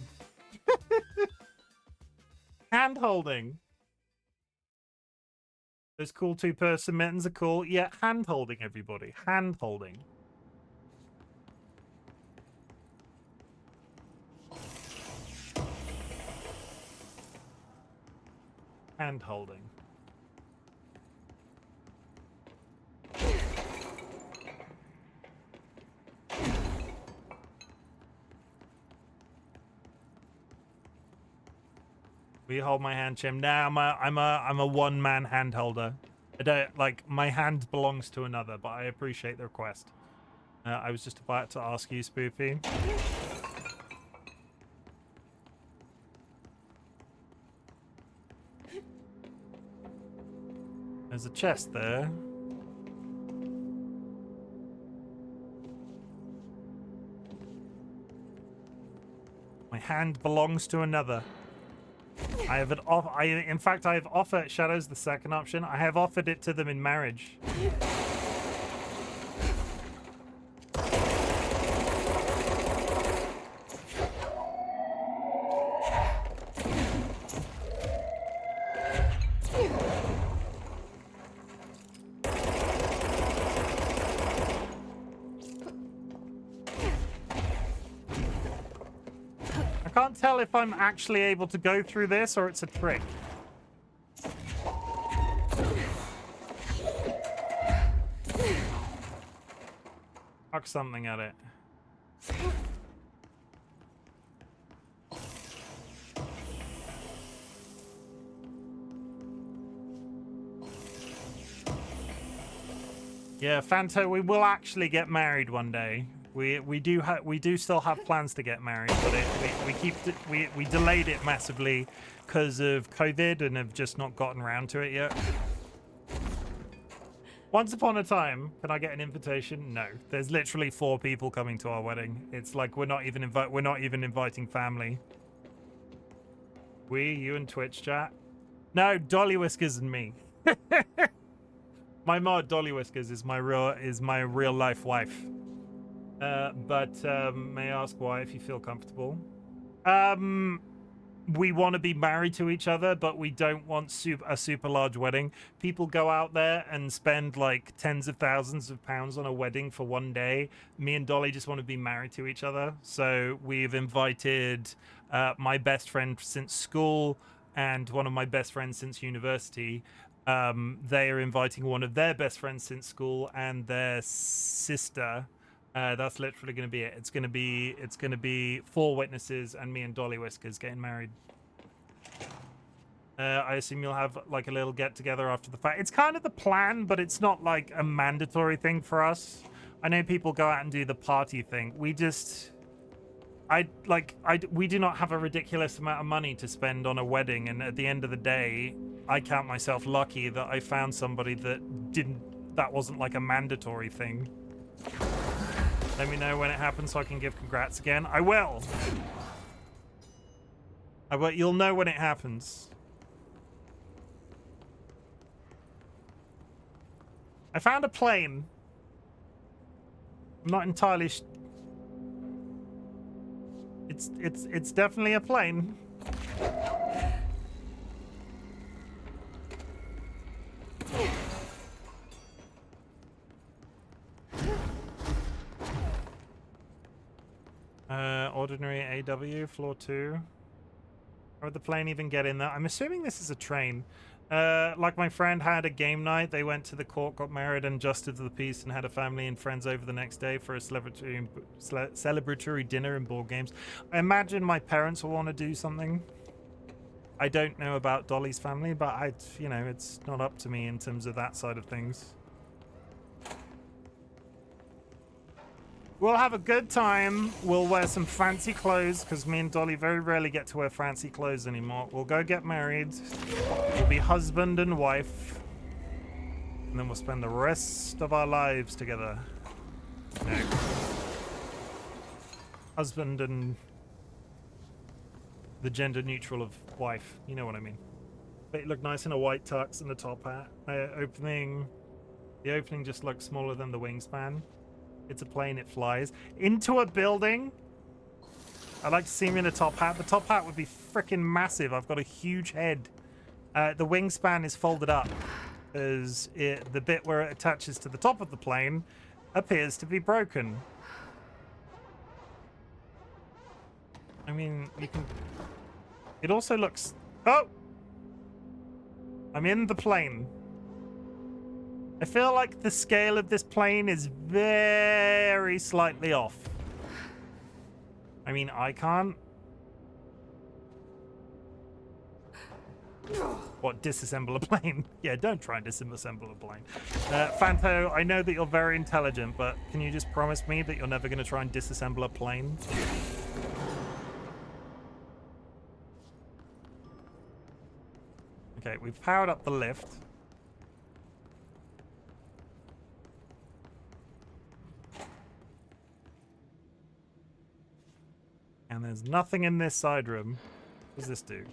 Hand holding. Those cool 2-person mittens are cool. Yeah, hand holding, everybody. Hand holding. Hand holding. Will you hold my hand, Chim? Nah, I'm a one-man hand holder. I don't like my hand belongs to another, but I appreciate the request. I was just about to ask you, Spoofy. There's a chest there. My hand belongs to another. I have in fact, I have offered Shadow's the second option. I have offered it to them in marriage. I can't tell if I'm actually able to go through this or it's a trick. Fuck something at it. Yeah, Fanto, we will actually get married one day. We do still have plans to get married, but we delayed it massively because of COVID and have just not gotten around to it yet. Once upon a time, can I get an invitation? No. There's literally 4 people coming to our wedding. It's like we're not even inviting family. You and Twitch chat? No, DollyWhiskers and me. My mod DollyWhiskers is my real life wife. But may I ask why, if you feel comfortable? We want to be married to each other, but we don't want a super large wedding. People go out there and spend like tens of thousands of pounds on a wedding for one day. Me and Dolly just want to be married to each other. So we've invited my best friend since school and one of my best friends since university. They are inviting one of their best friends since school and their sister. That's literally going to be it. It's going to be 4 witnesses and me and DollyWhiskers getting married. I assume you'll have like a little get together after the fact. It's kind of the plan, but it's not like a mandatory thing for us. I know people go out and do the party thing. We just, we do not have a ridiculous amount of money to spend on a wedding, and at the end of the day, I count myself lucky that I found somebody that wasn't like a mandatory thing. Let me know when it happens so I can give congrats again. I will. You'll know when it happens. I found a plane. I'm not entirely it's definitely a plane. Ordinary AW, floor 2. How would the plane even get in there? I'm assuming this is a train. Like my friend had a game night. They went to the court, got married, and adjusted to the peace, and had a family and friends over the next day for a celebratory dinner and board games. I imagine my parents will want to do something. I don't know about Dolly's family, but it's not up to me in terms of that side of things. We'll have a good time. We'll wear some fancy clothes, because me and Dolly very rarely get to wear fancy clothes anymore. We'll go get married. We'll be husband and wife. And then we'll spend the rest of our lives together. No. Husband and the gender neutral of wife. You know what I mean. But you look nice in a white tux and a top hat. The opening just looks smaller than the wingspan. It's a plane, it flies into a building. I'd like to see me in a top hat. The top hat would be freaking massive. I've got a huge head. The wingspan is folded up as the bit where it attaches to the top of the plane appears to be broken. I mean, you can... It also looks... Oh! I'm in the plane. I feel like the scale of this plane is very slightly off. I mean, I can't... What, disassemble a plane? Yeah, don't try and disassemble a plane. Fanto, I know that you're very intelligent, but can you just promise me that you're never going to try and disassemble a plane? Okay, we've powered up the lift. And there's nothing in this side room. What does this do?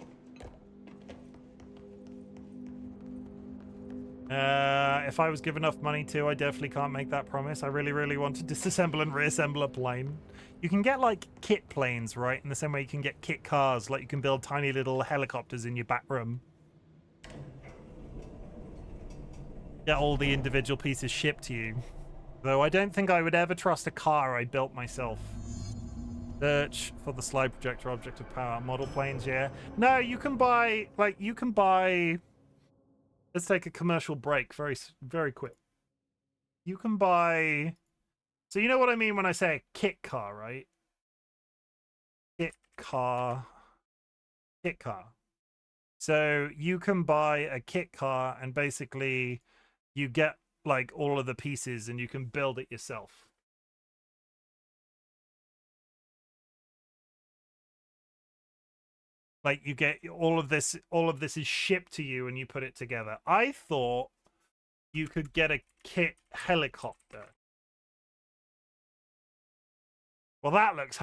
If I was given enough money to, I definitely can't make that promise. I really, really want to disassemble and reassemble a plane. You can get, like, kit planes, right? In the same way you can get kit cars. Like, you can build tiny little helicopters in your back room. Get all the individual pieces shipped to you. Though I don't think I would ever trust a car I built myself. Search for the slide projector object of power. Model planes, yeah. No, you can buy, like, let's take a commercial break very, very quick. You can buy, so you know what I mean when I say a kit car, right? Kit car. So you can buy a kit car and basically you get, like, all of the pieces and you can build it yourself. Like, you get all of this is shipped to you and you put it together. I thought you could get a kit helicopter. Well, that looks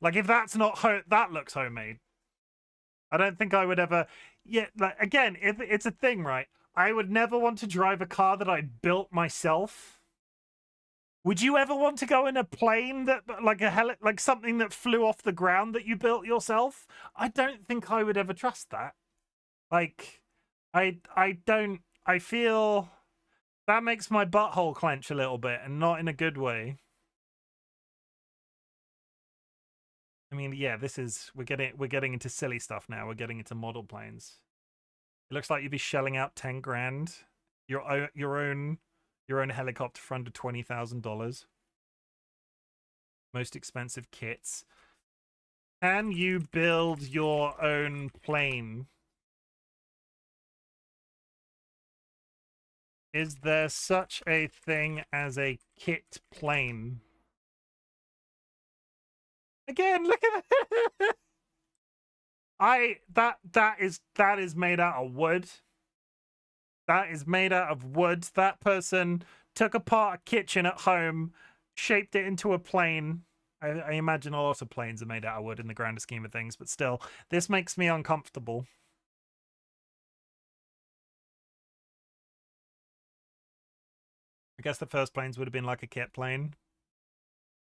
like, if that's not that looks homemade. I don't think I would ever... Yeah, like, again, if it's a thing, right? I would never want to drive a car that I built myself. Would you ever want to go in a plane that, like something that flew off the ground that you built yourself? I don't think I would ever trust that. Like, I feel that makes my butthole clench a little bit, and not in a good way. I mean, yeah, we're getting into silly stuff now. We're getting into model planes. It looks like you'd be shelling out 10 grand. Your own helicopter for under $20,000. Most expensive kits. Can you build your own plane? Is there such a thing as a kit plane? Again, look at it. That is made out of wood. That is made out of wood. That person took apart a kitchen at home, shaped it into a plane. I imagine a lot of planes are made out of wood in the grander scheme of things, but still, this makes me uncomfortable. I guess the first planes would have been like a kit plane.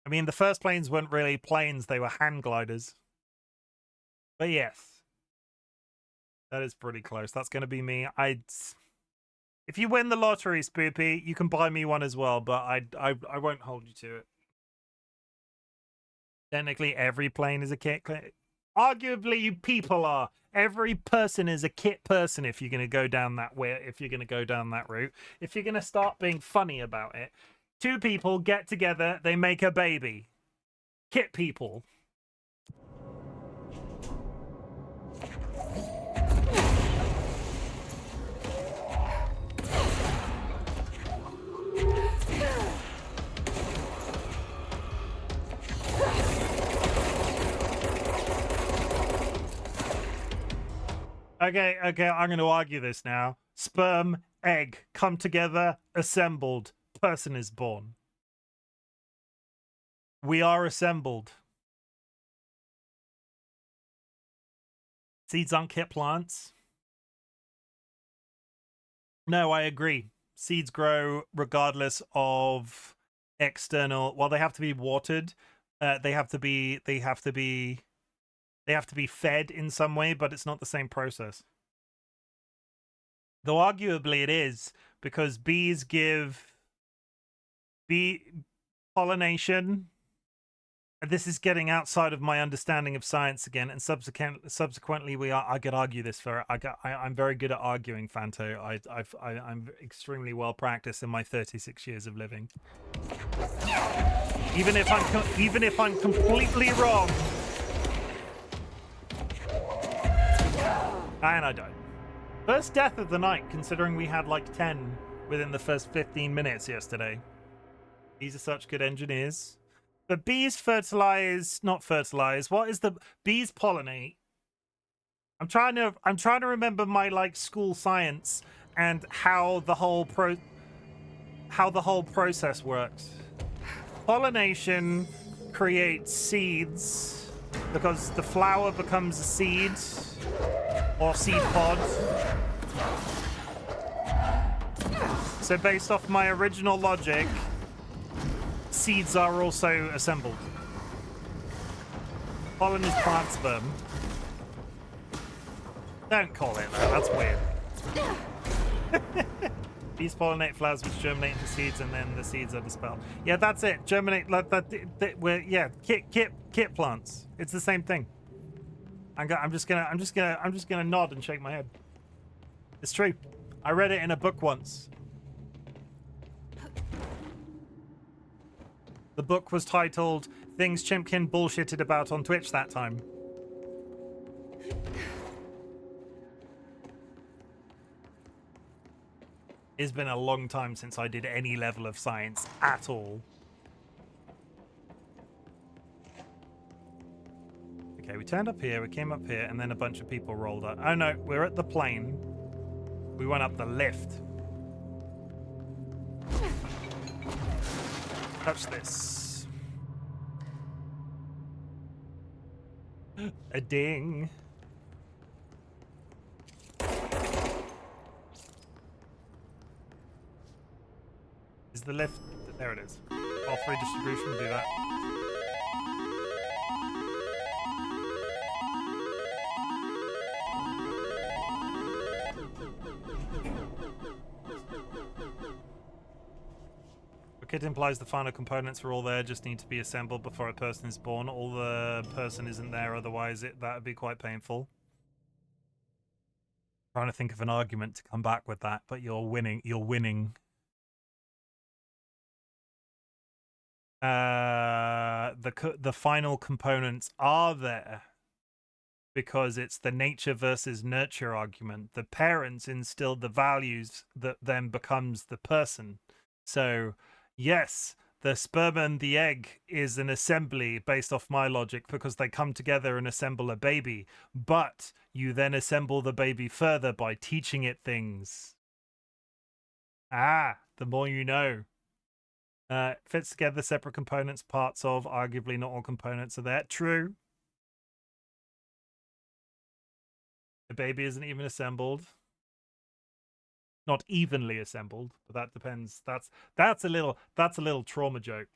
I mean, the first planes weren't really planes, they were hand gliders. But yes, that is pretty close. That's going to be me. If you win the lottery, Spoopy, you can buy me one as well, but I won't hold you to it. Technically, every plane is a kit. Arguably, you people are. Every person is a kit person if you're going to go down that way, if you're going to go down that route. If you're going to start being funny about it. Two people get together, they make a baby. Kit people. Okay, I'm going to argue this now. Sperm, egg, come together, assembled, person is born. We are assembled. Seeds aren't kit plants. No, I agree. Seeds grow regardless of external. Well, they have to be watered. They have to be fed in some way, but it's not the same process. Though arguably it is, because bees give pollination. This is getting outside of my understanding of science again, and subsequently I could argue this for. I'm very good at arguing, Fanto. I'm extremely well practiced in my 36 years of living. Even if I'm completely wrong, and I don't. First death of the night, considering we had like 10 within the first 15 minutes yesterday. These are such good engineers. But bees fertilize, not fertilize. What is the bees pollinate? I'm trying to remember my like school science and how the whole process works. Pollination creates seeds because the flower becomes a seed or seed pod. So based off my original logic, seeds are also assembled. Pollen is plant sperm. Don't call it that, that's weird. Bees pollinate flowers which germinate into seeds and then the seeds are dispelled. Yeah, that's it. Germinate like that. Yeah, kit plants. It's the same thing. I'm just gonna nod and shake my head. It's true. I read it in a book once. The book was titled Things Chimken Bullshitted About on Twitch that time. It's been a long time since I did any level of science at all. Okay, we turned up here, we came up here, and then a bunch of people rolled up. Oh no, we're at the plane. We went up the lift. Touch this. A ding. Is the lift... There it is. All free distribution will do that. Kit implies the final components are all there, just need to be assembled before a person is born. All the person isn't there, otherwise that would be quite painful. Trying to think of an argument to come back with that, but you're winning. You're winning. The final components are there because it's the nature versus nurture argument. The parents instilled the values that then becomes the person. So, yes, the sperm and the egg is an assembly based off my logic because they come together and assemble a baby. But you then assemble the baby further by teaching it things. Ah, the more you know. Fits together, separate components, parts of, arguably not all components are there. True. The baby isn't even assembled. Not evenly assembled, but that depends. That's a little trauma joke.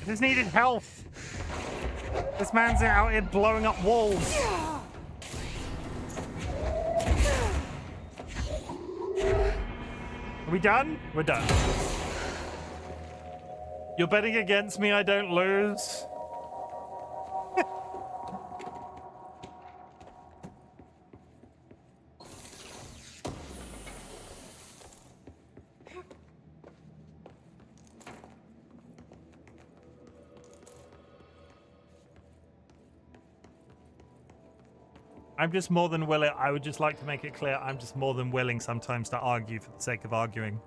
Just needed health. This man's out here blowing up walls. Are we done? We're done. You're betting against me, I don't lose. I'm just more than willing. I would just like to make it clear I'm just more than willing sometimes to argue for the sake of arguing.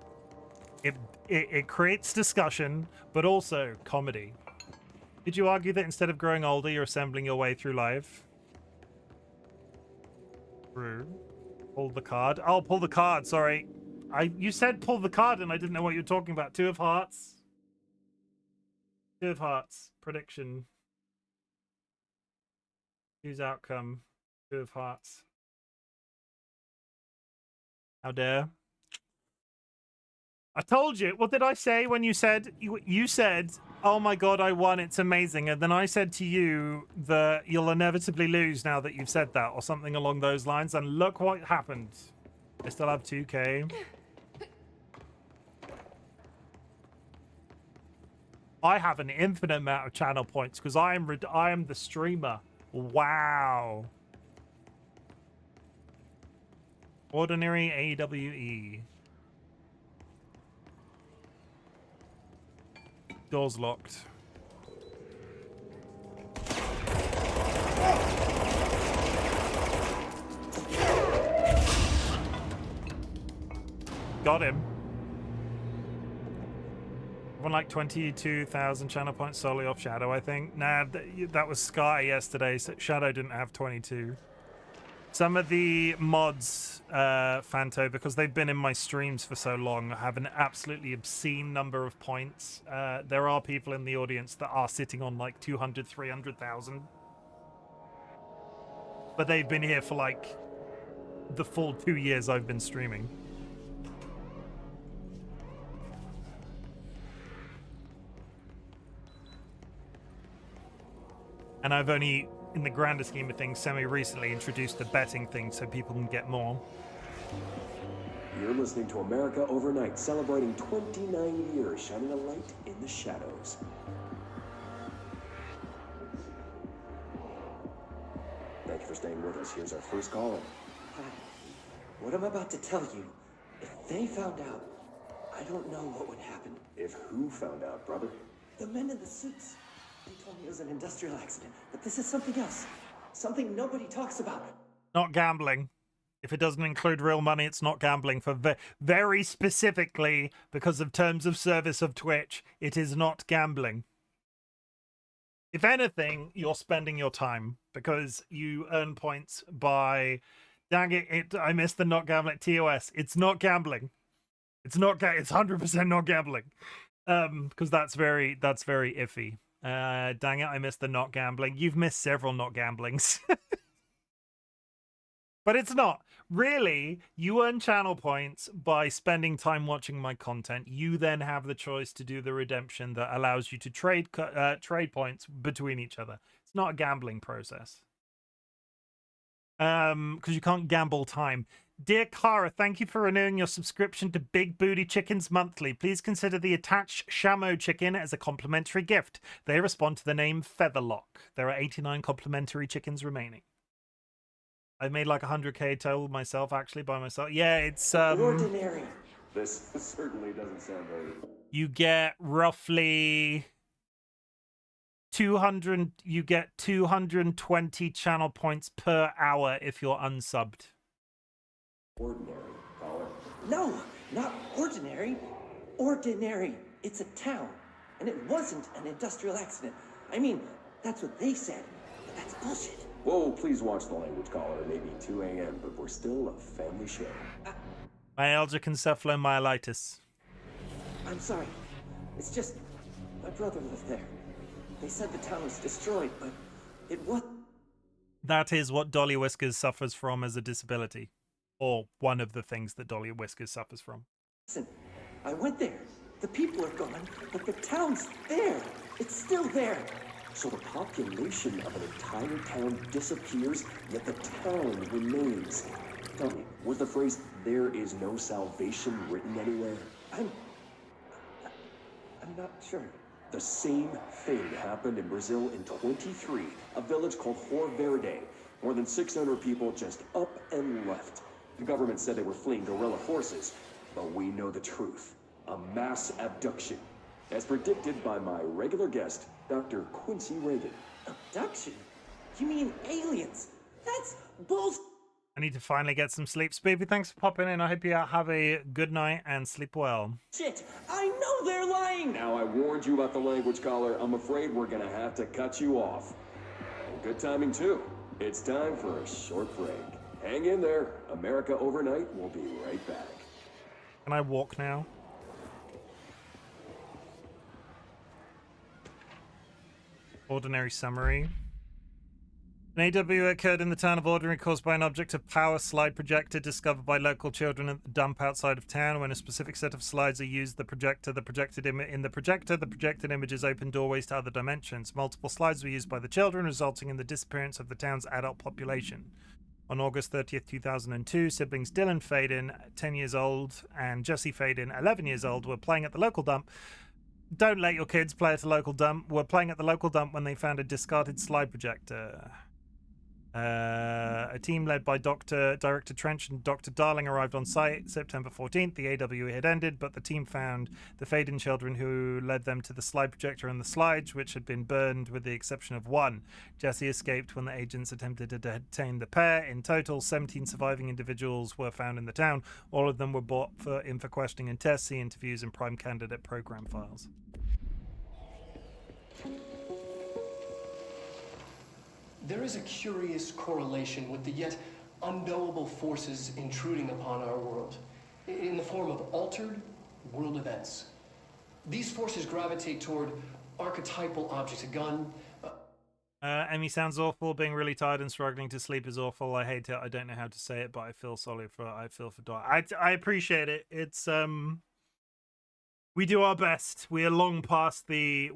It creates discussion, but also comedy. Did you argue that instead of growing older, you're assembling your way through life? True. Pull the card. Oh, pull the card. Sorry. You said pull the card and I didn't know what you were talking about. Two of hearts. Two of hearts. Prediction. Whose outcome? Two of hearts. How dare. I told you. What did I say when you said, you said, oh my god, I won, it's amazing. And then I said to you that you'll inevitably lose now that you've said that or something along those lines. And look what happened. I still have 2k. I have an infinite amount of channel points because I am the streamer. Wow. Ordinary AWE. Door's locked. Got him. Won like 22,000 channel points solely off Shadow, I think. Nah, that was Sky yesterday, so Shadow didn't have 22. Some of the mods, Fanto, because they've been in my streams for so long, have an absolutely obscene number of points. There are people in the audience that are sitting on like 200, 300,000. But they've been here for like the full 2 years I've been streaming. And I've only, in the grander scheme of things, semi-recently introduced the betting thing so people can get more. You're listening to America Overnight, celebrating 29 years, shining a light in the shadows. Thank you for staying with us. Here's our first caller. Hi. What I'm about to tell you, if they found out, I don't know what would happen. If who found out, brother? The men in the suits. They told me it was an industrial accident, but this is something else. Something nobody talks about. Not gambling. If it doesn't include real money, it's not gambling. For very specifically, because of terms of service of Twitch, it is not gambling. If anything, you're spending your time because you earn points by... Dang it, I missed the not gambling TOS. It's not gambling. It's 100% not gambling. Because that's very iffy. Dang it, I missed the not gambling. You've missed several not gamblings. But it's not. Really, you earn channel points by spending time watching my content. You then have the choice to do the redemption that allows you to trade points between each other. It's not a gambling process. Because you can't gamble time. Dear Clara, thank you for renewing your subscription to Big Booty Chickens Monthly. Please consider the attached Shamo chicken as a complimentary gift. They respond to the name Featherlock. There are 89 complimentary chickens remaining. I made like 100k total myself, actually, by myself. Yeah, it's Ordinary. This certainly doesn't sound very... You get roughly 200. You get 220 channel points per hour if you're unsubbed. Ordinary, caller. No, not ordinary. Ordinary. It's a town. And it wasn't an industrial accident. I mean, that's what they said. But that's bullshit. Whoa, please watch the language, caller. It may be 2 a.m., but we're still a family show. Myalgic encephalomyelitis. I'm sorry. It's just... my brother lived there. They said the town was destroyed, but it was... That is what DollyWhiskers suffers from as a disability. Or one of the things that DollyWhiskers suffers from. Listen, I went there. The people are gone, but the town's there. It's still there. So the population of an entire town disappears, yet the town remains. Tell me, was the phrase, "there is no salvation," written anywhere? I'm not sure. The same thing happened in Brazil in 23, a village called Rio Verde. More than 600 people just up and left. The government said they were fleeing guerrilla forces, but we know the truth. A mass abduction, as predicted by my regular guest, Dr. Quincy Reagan. Abduction? You mean aliens? That's bullshit. I need to finally get some sleep. Spoopy, thanks for popping in. I hope you have a good night and sleep well. Shit, I know they're lying! Now, I warned you about the language, caller. I'm afraid we're gonna have to cut you off. And good timing, too. It's time for a short break. Hang in there. America Overnight will be right back. Can I walk now? Ordinary summary. An AW occurred in the town of Ordinary caused by an object of power slide projector discovered by local children at the dump outside of town. When a specific set of slides are used, the projected images open doorways to other dimensions. Multiple slides were used by the children, resulting in the disappearance of the town's adult population. On August 30th, 2002, siblings Dylan Faden, 10 years old, and Jesse Faden, 11 years old, were playing at the local dump. Don't let your kids play at a local dump. Were playing at the local dump when they found a discarded slide projector. A team led by Director Trench and Dr. Darling arrived on site September 14th. The AW had ended, but the team found the Faden children, who led them to the slide projector and the slides, which had been burned with the exception of one. Jesse escaped when the agents attempted to detain the pair. In total, 17 surviving individuals were found in the town. All of them were brought in for questioning and tests, see interviews, and prime candidate program files. There is a curious correlation with the yet unknowable forces intruding upon our world, in the form of altered world events. These forces gravitate toward archetypal objects, a gun. Emmy sounds awful. Being really tired and struggling to sleep is awful. I hate it. I don't know how to say it, but I feel sorry for. I feel for Dot. I appreciate it. It's we do our best. We're long past the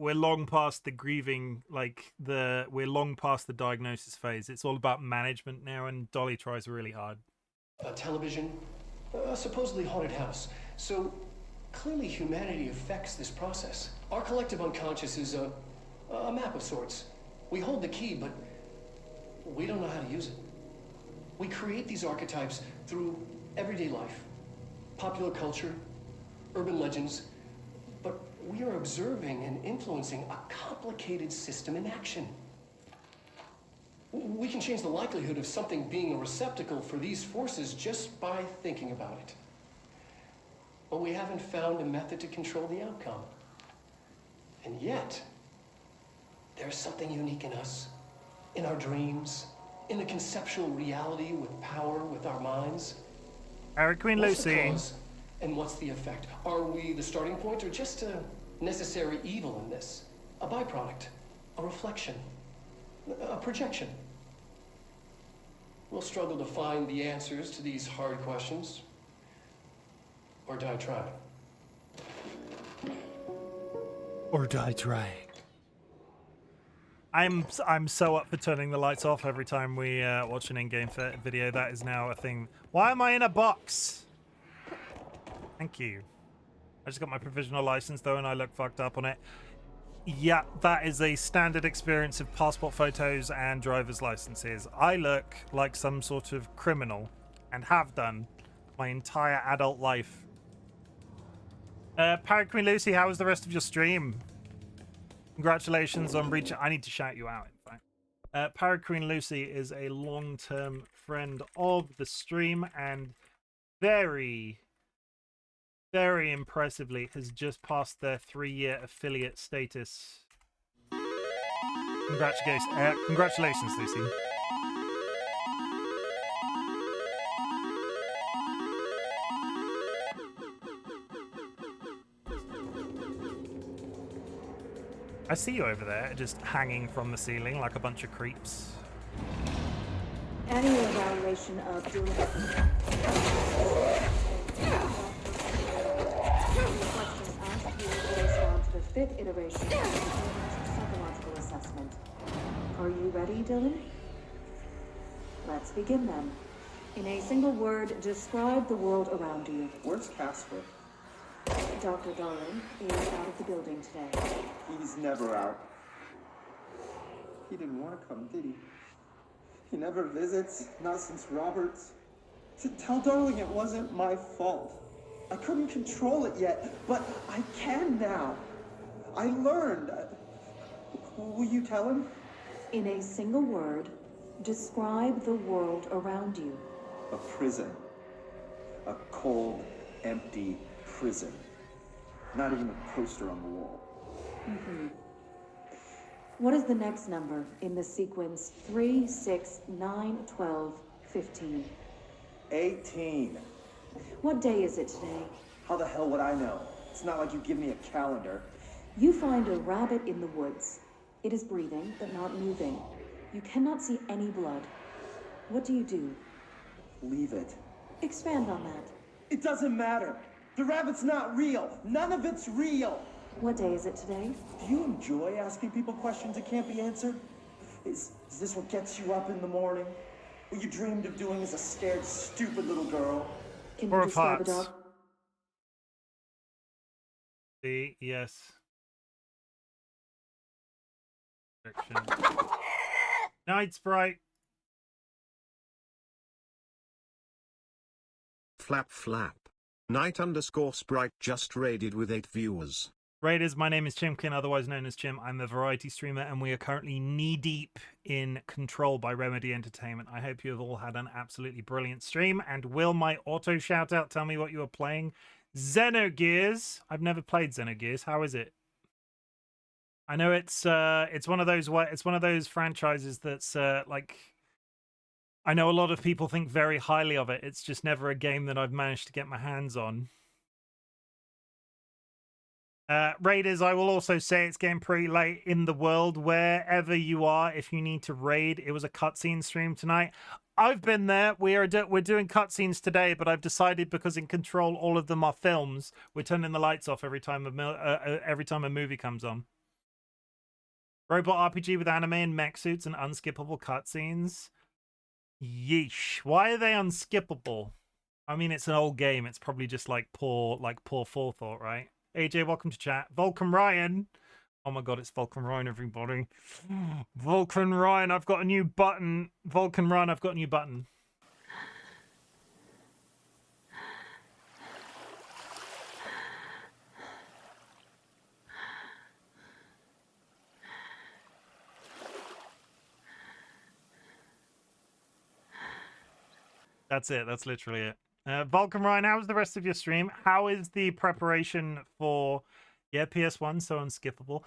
grieving, we're long past the diagnosis phase. It's all about management now, and Dolly tries really hard. A television, a supposedly haunted house. So clearly humanity affects this process. Our collective unconscious is a map of sorts. We hold the key, but we don't know how to use it. We create these archetypes through everyday life, popular culture, urban legends, but we are observing and influencing a complicated system in action. We can change the likelihood of something being a receptacle for these forces just by thinking about it. But we haven't found a method to control the outcome. And yet, there's something unique in us, in our dreams, in the conceptual reality with power with our minds. Eric Queen Lucy. And what's the effect? Are we the starting point or just a necessary evil in this? A byproduct, a reflection, a projection? we'll struggle to find the answers to these hard questions. Or die trying. Or die trying. I'm so up for turning the lights off every time we watch an in-game video. That is now a thing. Why am I in a box? Thank you. I just got my provisional license though, and I look fucked up on it. Yeah, that is a standard experience of passport photos and driver's licenses. I look like some sort of criminal, and have done my entire adult life. Parrot Queen Lucy, how was the rest of your stream? Congratulations on reaching. I need to shout you out, in fact. Parrot Queen Lucy is a long-term friend of the stream and very, very impressively has just passed their 3-year affiliate status. Congratulations, Lucy. I see you over there, just hanging from the ceiling like a bunch of creeps. Any evaluation of dual question asked, you will respond to the 5th iteration of the psychological assessment. Are you ready, Dylan? Let's begin then. In a single word, describe the world around you. Where's Casper? Dr. Darling is out of the building today. He's never out. He didn't want to come, did he? He never visits, not since Roberts. Tell Darling it wasn't my fault. I couldn't control it yet, but I can now. I learned. Will you tell him? In a single word, describe the world around you. A prison. A cold, empty prison. Not even a poster on the wall. Mm-hmm. What is the next number in the sequence 3, 6, 9, 12, 15? 18. What day is it today? How the hell would I know? It's not like you give me a calendar. You find a rabbit in the woods. It is breathing, but not moving. You cannot see any blood. What do you do? Leave it. Expand on that. It doesn't matter. The rabbit's not real. None of it's real. What day is it today? Do you enjoy asking people questions that can't be answered? Is this what gets you up in the morning? What you dreamed of doing as a scared, stupid little girl? Can you describe a dog? Yes. Night Sprite. Flap flap. Night_Sprite just raided with 8 viewers. Raiders, my name is Chimken, otherwise known as Chim. I'm a variety streamer, and we are currently knee-deep in Control by Remedy Entertainment. I hope you have all had an absolutely brilliant stream. And will my auto shout-out tell me what you are playing? Xenogears. I've never played Xenogears. How is it? I know it's one of those franchises that's like, I know a lot of people think very highly of it. It's just never a game that I've managed to get my hands on. Raiders, I will also say it's getting pretty late in the world. Wherever you are, if you need to raid, it was a cutscene stream tonight. I've been there. We're doing cutscenes today, but I've decided because in Control all of them are films, we're turning the lights off every time a movie comes on. Robot RPG with anime and mech suits and unskippable cutscenes. Yeesh. Why are they unskippable? I mean, it's an old game. It's probably just like poor forethought, right? AJ, welcome to chat. Vulcan Ryan. Oh my god, it's Vulcan Ryan, everybody. Vulcan Ryan, I've got a new button. Vulcan Ryan, I've got a new button. That's it. That's literally it. Vulcan Ryan, how was the rest of your stream? How is the preparation for... Yeah, PS1, so unskippable.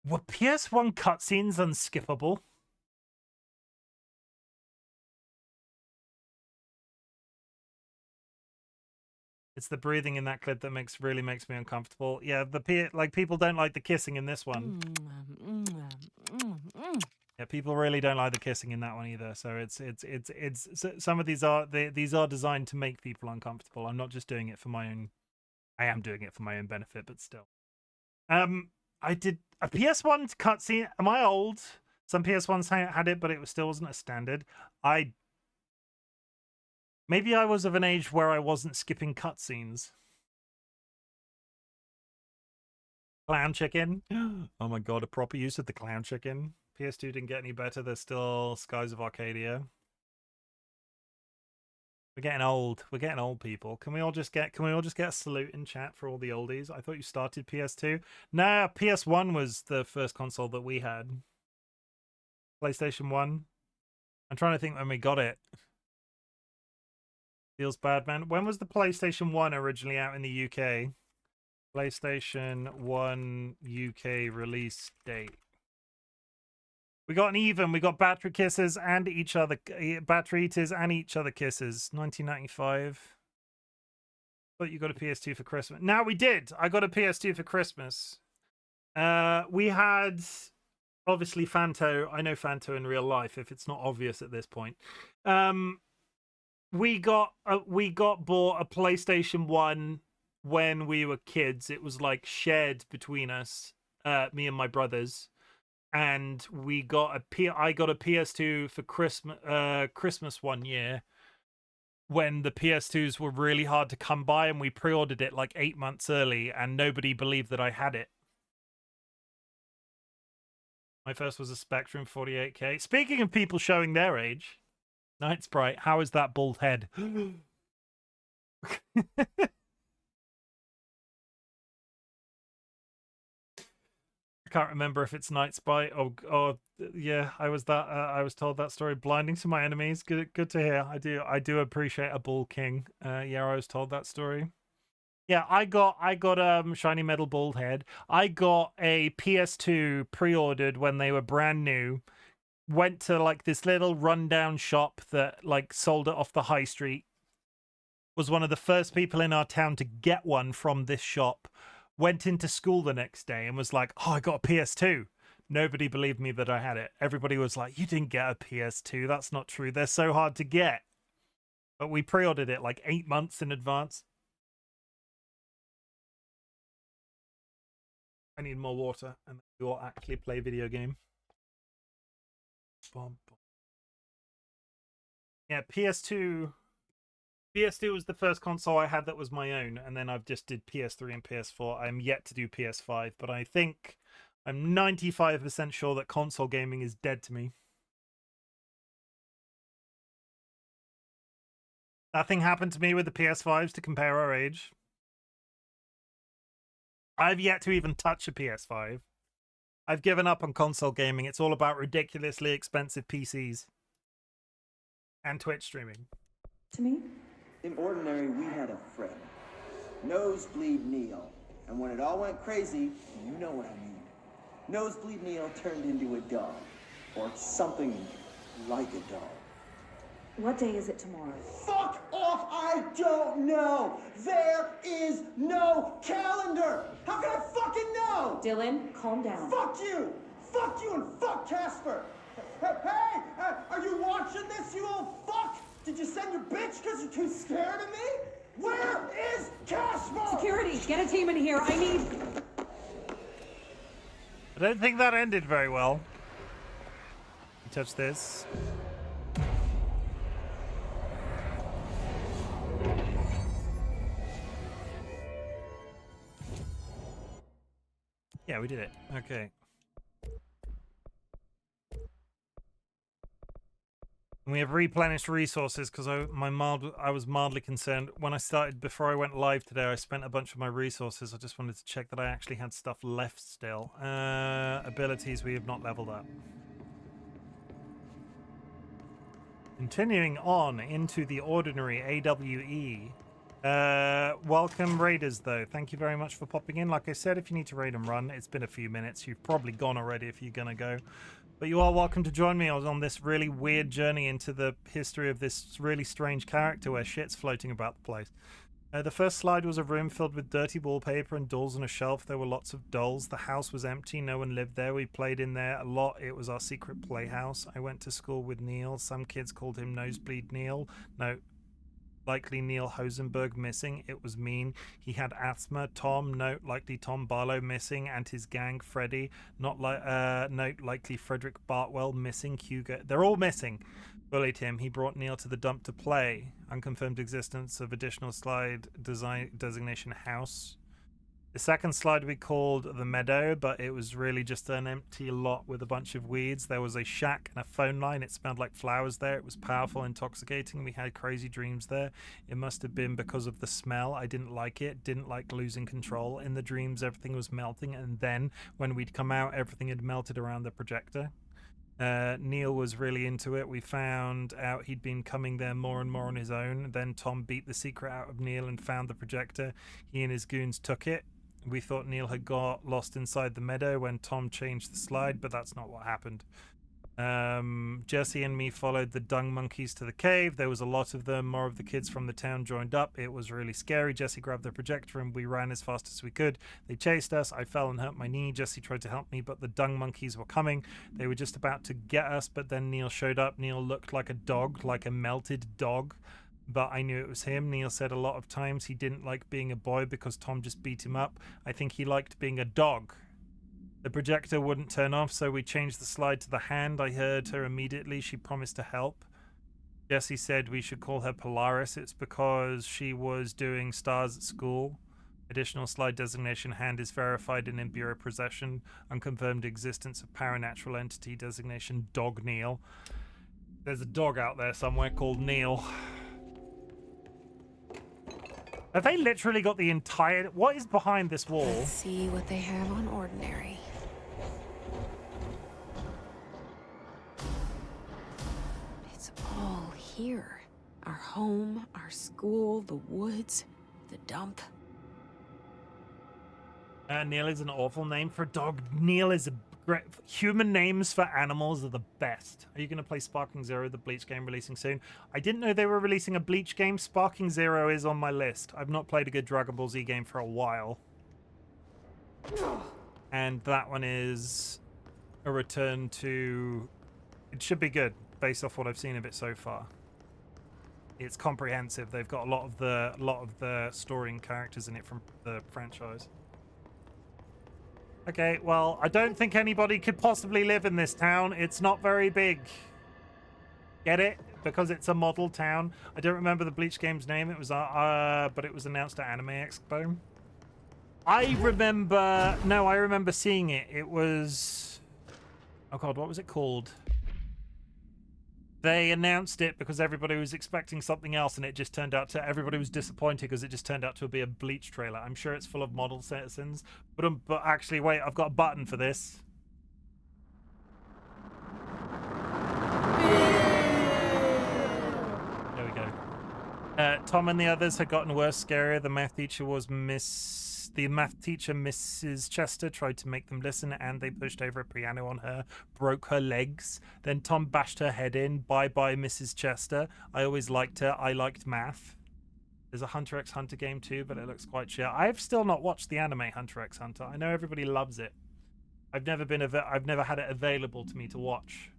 Were PS1 cutscenes unskippable? It's the breathing in that clip that really makes me uncomfortable. Yeah, people don't like the kissing in this one. Yeah, people really don't like the kissing in that one either. So it's some of these are designed to make people uncomfortable. I'm not just doing it for my own. I am doing it for my own benefit, but still. I did a PS1 cutscene. Am I old? Some PS1s had it, but it still wasn't a standard. Maybe I was of an age where I wasn't skipping cutscenes. Clown chicken. Oh my god, a proper use of the clown chicken. PS2 didn't get any better. There's still Skies of Arcadia. We're getting old. We're getting old, people. Can we all just get a salute in chat for all the oldies? I thought you started PS2. Nah, PS1 was the first console that we had. PlayStation 1. I'm trying to think when we got it. Feels bad, man. When was the PlayStation 1 originally out in the UK? PlayStation 1 UK release date. We got an even. We got battery kisses and each other, battery eaters and each other kisses. 1995. Thought you got a PS2 for Christmas. Now we did. I got a PS2 for Christmas. We had obviously Fanto. I know Fanto in real life. If it's not obvious at this point, we got bought a PlayStation 1 when we were kids. It was like shared between us, me and my brothers. And I got a PS2 for Christmas one year when the PS2s were really hard to come by, and we pre-ordered it like 8 months early, and nobody believed that I had it. My first was a Spectrum 48K. Speaking of people showing their age, Night Sprite, how is that bald head? I can't remember if it's Night Sprite or yeah, I was told that story. Blinding to my enemies. Good to hear. I do appreciate a bull king. Yeah, I was told that story. Yeah, I got shiny metal bald head. I got a PS2 pre-ordered when they were brand new. Went to like this little rundown shop that like sold it off the high street. Was one of the first people in our town to get one from this shop. Went into school the next day and was like, oh, I got a PS2. Nobody believed me that I had it. Everybody was like, you didn't get a PS2. That's not true. They're so hard to get. But we pre-ordered it like 8 months in advance. I need more water and we will actually play video game. Yeah, PS2 was the first console I had that was my own, and then I've just did PS3 and PS4. I'm yet to do PS5, but I think I'm 95% sure that console gaming is dead to me. Nothing happened to me with the PS5s to compare our age. I've yet to even touch a PS5. I've given up on console gaming. It's all about ridiculously expensive PCs and Twitch streaming. To me? In Ordinary, we had a friend, Nosebleed Neil. And when it all went crazy, you know what I mean. Nosebleed Neil turned into a dog. Or something like a dog. What day is it tomorrow? Fuck off! I don't know! There is no calendar! How can I fucking know? Dylan, calm down. Fuck you! Fuck you and fuck Casper! Hey! Are you watching this, you old fuck? Did you send your bitch because you're too scared of me? Where is Casper? Security, get a team in here. I need... I don't think that ended very well. Touch this. Yeah, we did it. Okay. And we have replenished resources because I was mildly concerned when I started. Before I went live today, I spent a bunch of my resources. I just wanted to check that I actually had stuff left still. Abilities we have not leveled up. Continuing on into the ordinary AWE. Welcome raiders though. Thank you very much for popping in. Like I said, if you need to raid and run, it's been a few minutes. You've probably gone already if you're gonna go. But you are welcome to join me. I was on this really weird journey into the history of this really strange character where shit's floating about the place. The first slide was a room filled with dirty wallpaper and dolls on a shelf. There were lots of dolls. The house was empty. No one lived there. We played in there a lot. It was our secret playhouse. I went to school with Neil. Some kids called him Nosebleed Neil. No, likely Neil Hosenberg missing. It was mean. He had asthma. Tom, note likely Tom Barlow missing, and his gang Freddy. Not like note likely Frederick Bartwell missing. Hugo, they're all missing. Bullied him. He brought Neil to the dump to play. Unconfirmed existence of additional slide design designation house. The second slide we called the meadow, but it was really just an empty lot with a bunch of weeds. There was a shack and a phone line. It smelled like flowers there. It was powerful, intoxicating. We had crazy dreams there. It must have been because of the smell. I didn't like it. Didn't like losing control. In the dreams, everything was melting, and then when we'd come out, everything had melted around the projector. Neil was really into it. We found out he'd been coming there more and more on his own. Then Tom beat the secret out of Neil and found the projector. He and his goons took it. We thought Neil had got lost inside the meadow when Tom changed the slide, but that's not what happened. Jesse and me followed the dung monkeys to the cave. There was a lot of them. More of the kids from the town joined up. It was really scary. Jesse grabbed the projector and we ran as fast as we could. They chased us. I fell and hurt my knee. Jesse tried to help me, but the dung monkeys were coming. They were just about to get us, but then Neil showed up. Neil looked like a dog, like a melted dog, but I knew it was him. Neil said a lot of times he didn't like being a boy because Tom just beat him up. I think he liked being a dog. The projector wouldn't turn off, so we changed the slide to the hand. I heard her immediately. She promised to help. Jesse said we should call her Polaris. It's because she was doing stars at school. Additional slide designation hand is verified and in bureau possession. Unconfirmed existence of paranatural entity designation Dog Neil. There's a dog out there somewhere called Neil. Have they literally got the entire... What is behind this wall? Let's see what they have on ordinary. It's all here. Our home, our school, the woods, the dump. Neil is an awful name for a dog. Neil is a great... Human names for animals are the best. Are you going to play Sparking Zero, the Bleach game releasing soon? I didn't know they were releasing a Bleach game. Sparking Zero is on my list. I've not played a good Dragon Ball Z game for a while. And that one is a return to... It should be good, based off what I've seen of it so far. It's comprehensive. They've got a lot of the story and characters in it from the franchise. Okay, well, I don't think anybody could possibly live in this town. It's not very big. Get it? Because it's a model town. I don't remember the Bleach game's name. It was, but it was announced at Anime Expo. I remember seeing it. It was... Oh god, what was it called? They announced it because everybody was expecting something else, and it just turned out to... Everybody was disappointed because it just turned out to be a Bleach trailer. I'm sure it's full of model citizens. But actually, wait, I've got a button for this. There we go. Tom and the others had gotten worse, scarier. The math teacher was The math teacher, Mrs. Chester, tried to make them listen, and they pushed over a piano on her, broke her legs. Then Tom bashed her head in. Bye-bye, Mrs. Chester. I always liked her. I liked math. There's a Hunter x Hunter game too, but it looks quite shit. I've still not watched the anime Hunter x Hunter. I know everybody loves it. I've never had it available to me to watch.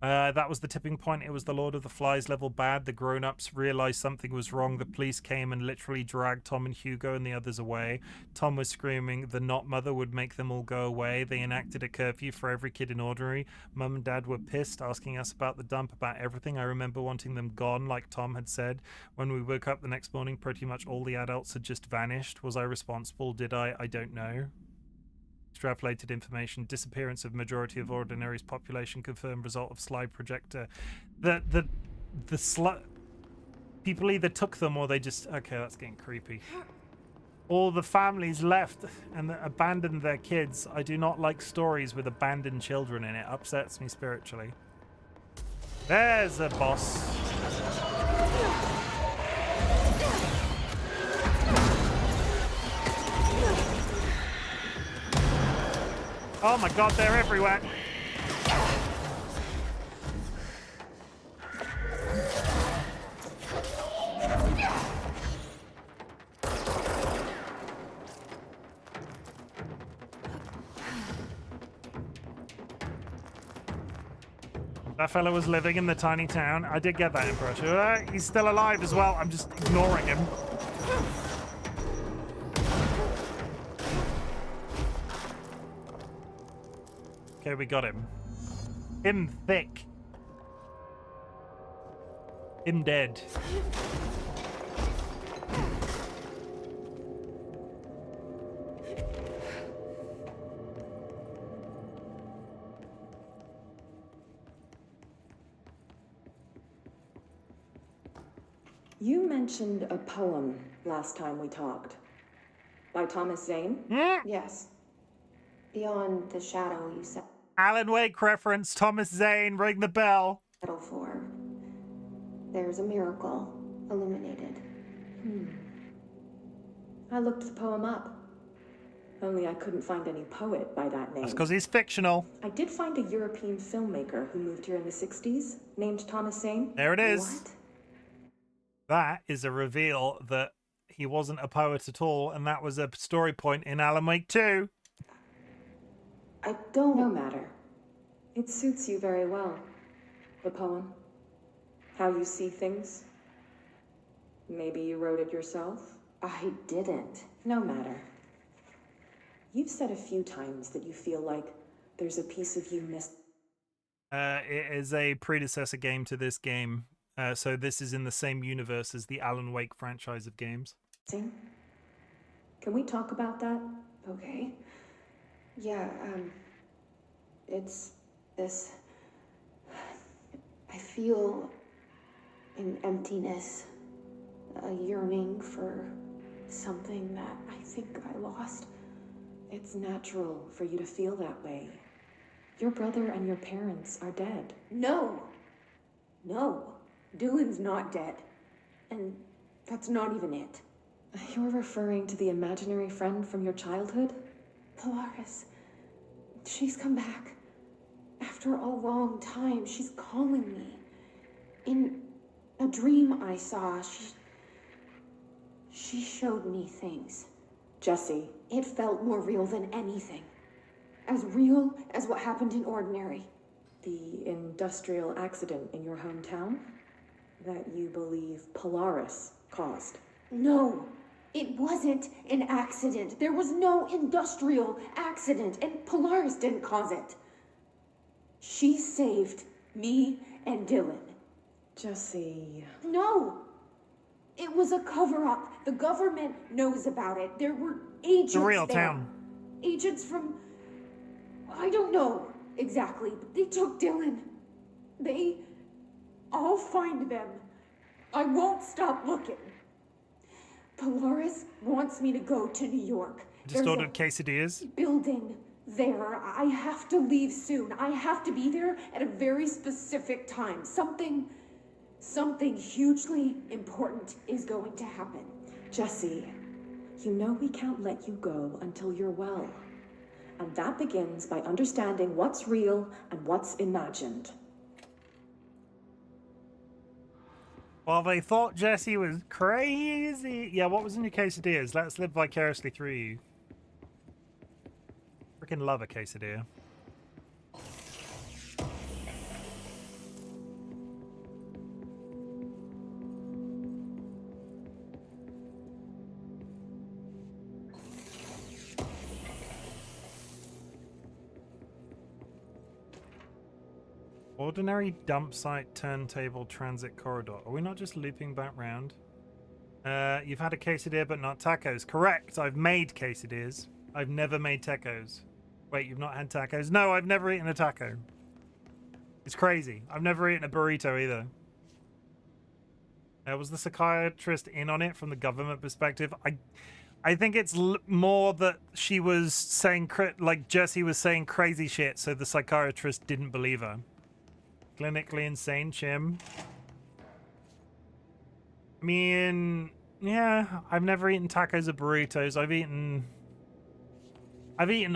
That was the tipping point. It was the Lord of the Flies level bad. The grown-ups realized something was wrong. The police came and literally dragged Tom and Hugo and the others away. Tom was screaming the not mother would make them all go away. They enacted a curfew for every kid in Ordinary. Mum and Dad were pissed, asking us about the dump, about everything. I remember wanting them gone, like Tom had said. When we woke up the next morning, pretty much all the adults had just vanished. Was I responsible? Did I? I don't know. Extrapolated information. Disappearance of majority of Ordinary's population confirmed result of slide projector. The people either took them or they just... Okay, that's getting creepy. All the families left and abandoned their kids. I do not like stories with abandoned children in it. Upsets me spiritually. There's a boss. Oh my god, they're everywhere. That fella was living in the tiny town. I did get that impression. He's still alive as well. I'm just ignoring him. Okay, we got him. Him thick. Him dead. You mentioned a poem last time we talked. By Thomas Zane? Yes. Beyond the shadow you settle Alan Wake reference, Thomas Zane, ring the bell. for. There's a miracle illuminated. I looked the poem up. Only I couldn't find any poet by that name. That's because he's fictional. I did find a European filmmaker who moved here in the 60s, named Thomas Zane. There it is. What? That is a reveal that he wasn't a poet at all, and that was a story point in Alan Wake 2. I don't... No matter. It suits you very well. The poem. How you see things. Maybe you wrote it yourself? I didn't. No matter. You've said a few times that you feel like there's a piece of you missed. It is a predecessor game to this game. So this is in the same universe as the Alan Wake franchise of games. Can we talk about that? Okay. Yeah, it's this... I feel an emptiness, a yearning for something that I think I lost. It's natural for you to feel that way. Your brother and your parents are dead. No! No. Dylan's not dead. And that's not even it. You're referring to the imaginary friend from your childhood? Polaris. She's come back. After a long time, she's calling me. In a dream I saw, she showed me things. Jesse. It felt more real than anything. As real as what happened in Ordinary. The industrial accident in your hometown? That you believe Polaris caused? No, it wasn't an accident. There was no industrial accident, and Polaris didn't cause it. She saved me and Dylan. Jesse... No! It was a cover-up. The government knows about it. There were agents The real there. town. Agents from... I don't know exactly, but they took Dylan. I'll find them. I won't stop looking. Polaris wants me to go to New York. Just ordered quesadillas. Building there. I have to leave soon. I have to be there at a very specific time. Something hugely important is going to happen. Jesse, you know we can't let you go until you're well. And that begins by understanding what's real and what's imagined. Well, they thought Jesse was crazy. Yeah, what was in your quesadillas? Let's live vicariously through you. Freaking love a quesadilla. Ordinary dump site, turntable, transit corridor. Are we not just looping back round? You've had a quesadilla but not tacos. Correct, I've made quesadillas. I've never made tacos. Wait, you've not had tacos? No, I've never eaten a taco. It's crazy. I've never eaten a burrito either. Was the psychiatrist in on it from the government perspective? I think it's more that she was saying, like Jesse was saying crazy shit, so the psychiatrist didn't believe her. Clinically insane, Chim. I mean, yeah, I've never eaten tacos or burritos. I've eaten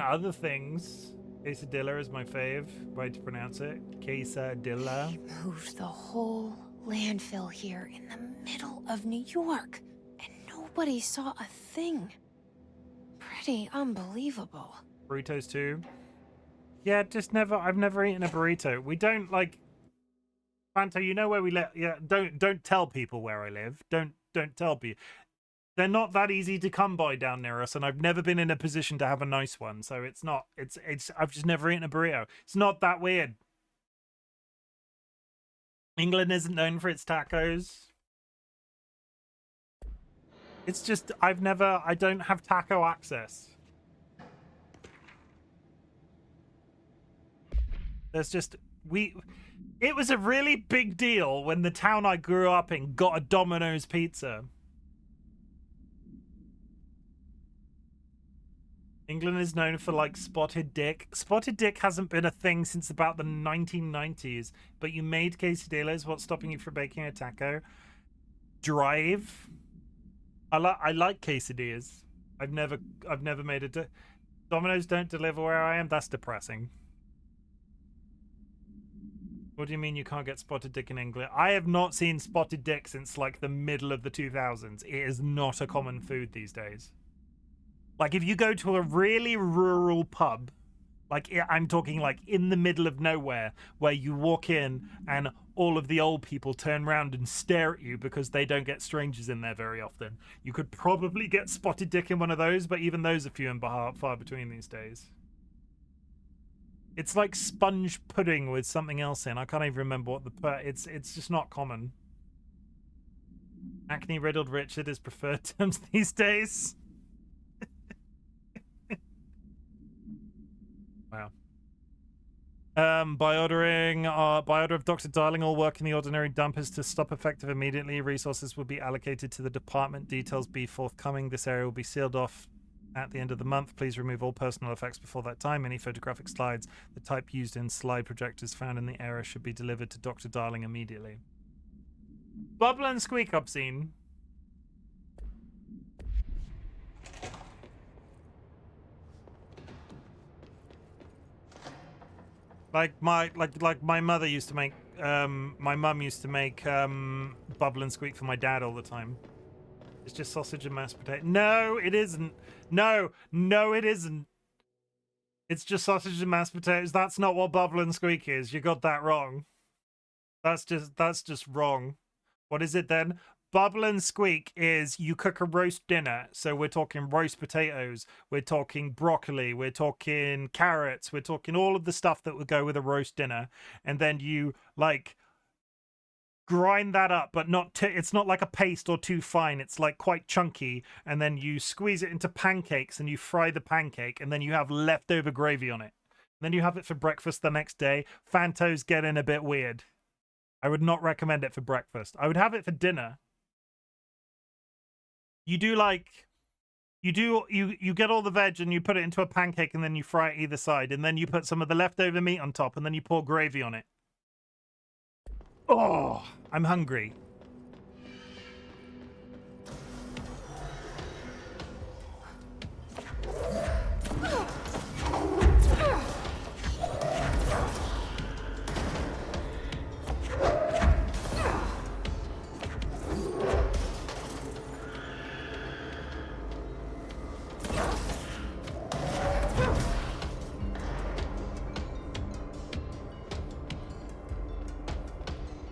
other things. Quesadilla is my fave way to pronounce it. Quesadilla. They moved the whole landfill here in the middle of New York, and nobody saw a thing. Pretty unbelievable. Burritos too. Yeah, I've never eaten a burrito. We don't like Fanto, you know where we live. Yeah, don't tell people where I live. Don't tell people. They're not that easy to come by down near us, and I've never been in a position to have a nice one. So it's not. It's. I've just never eaten a burrito. It's not that weird. England isn't known for its tacos. It's just I don't have taco access. There's just it was a really big deal when the town I grew up in got a Domino's pizza. England is known for like spotted dick. Spotted dick hasn't been a thing since about the 1990s, but you made quesadillas. What's stopping you from making a taco? Drive. I like quesadillas. I've never made a Domino's don't deliver where I am. That's depressing. What do you mean you can't get spotted dick in England? I have not seen spotted dick since like the middle of the 2000s. It is not a common food these days. Like if you go to a really rural pub, like I'm talking like in the middle of nowhere, where you walk in and all of the old people turn around and stare at you because they don't get strangers in there very often. You could probably get spotted dick in one of those, but even those are few and far between these days. It's like sponge pudding with something else in. I can't even remember what it's just not common. Acne riddled Richard is preferred terms these days. Wow. By order of Dr. Darling, all work in the ordinary dumpers to stop effective immediately. Resources will be allocated to the department. Details be forthcoming. This area will be sealed off at the end of the month. Please remove all personal effects before that time. Any photographic slides, the type used in slide projectors found in the area, should be delivered to Dr. Darling immediately. Bubble and squeak up scene. Like my mother used to make my mum used to make bubble and squeak for my dad all the time. It's just sausage and mashed potato. No, it isn't. No, it isn't. It's just sausage and mashed potatoes. That's not what bubble and squeak is. You got that wrong. That's just wrong. What is it then? Bubble and squeak is you cook a roast dinner. So we're talking roast potatoes. We're talking broccoli. We're talking carrots. We're talking all of the stuff that would go with a roast dinner. And then you like grind that up, but it's not like a paste or too fine. It's like quite chunky, and then you squeeze it into pancakes and you fry the pancake, and then you have leftover gravy on it. And then you have it for breakfast the next day. Fanto's getting a bit weird. I would not recommend it for breakfast. I would have it for dinner. You get all the veg and you put it into a pancake, and then you fry it either side, and then you put some of the leftover meat on top, and then you pour gravy on it. Oh, I'm hungry.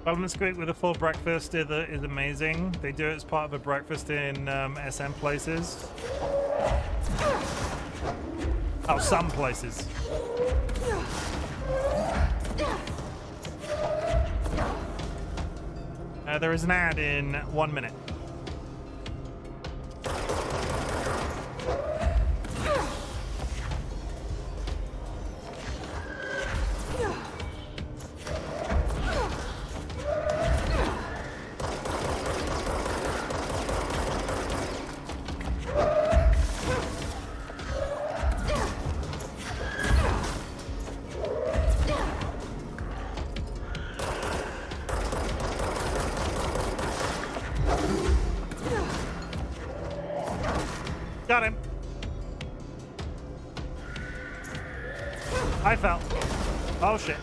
Bubble and squeak with a full breakfast is amazing. They do it as part of a breakfast in SM places. Oh, some places. There is an ad in 1 minute. Got him. I fell. Oh shit.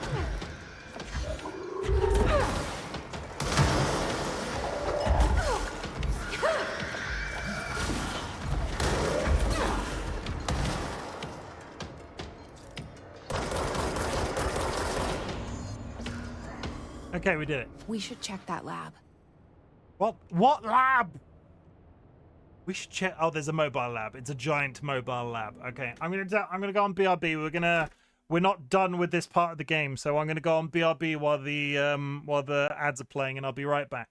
Okay, we did it. We should check that lab. What lab? We should check. Oh, there's a mobile lab. It's a giant mobile lab. Okay, I'm gonna go on BRB. We're not done with this part of the game, so I'm gonna go on BRB while the ads are playing, and I'll be right back.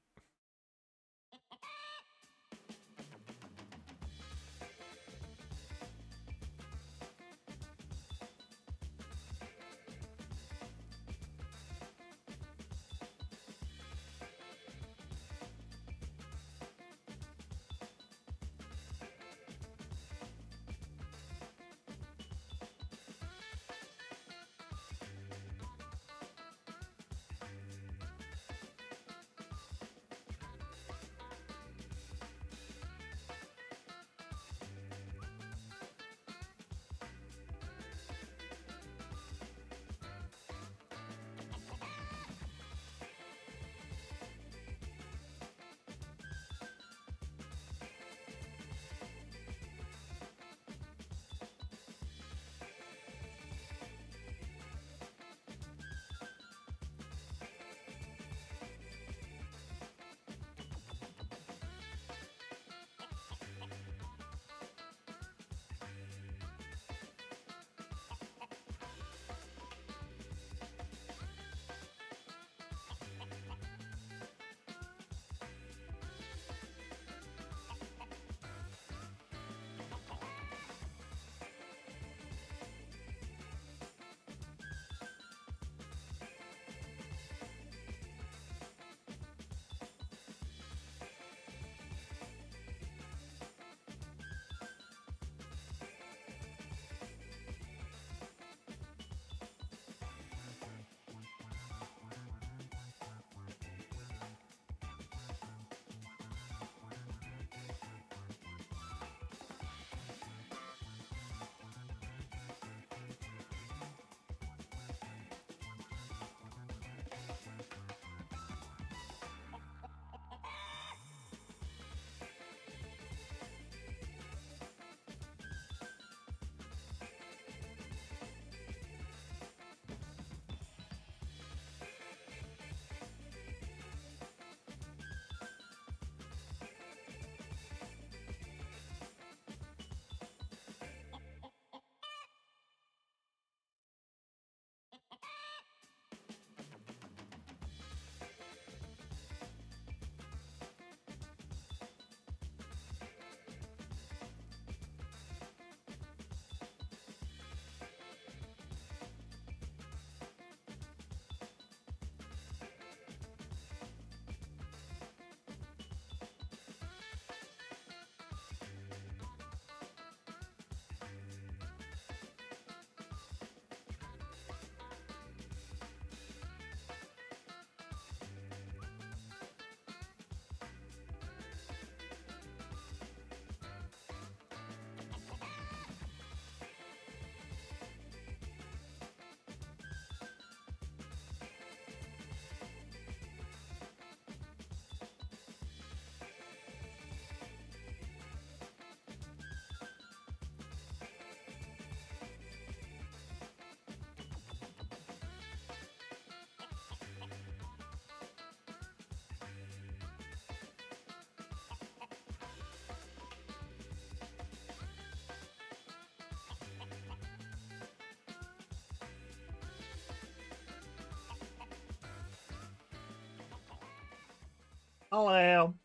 Hello.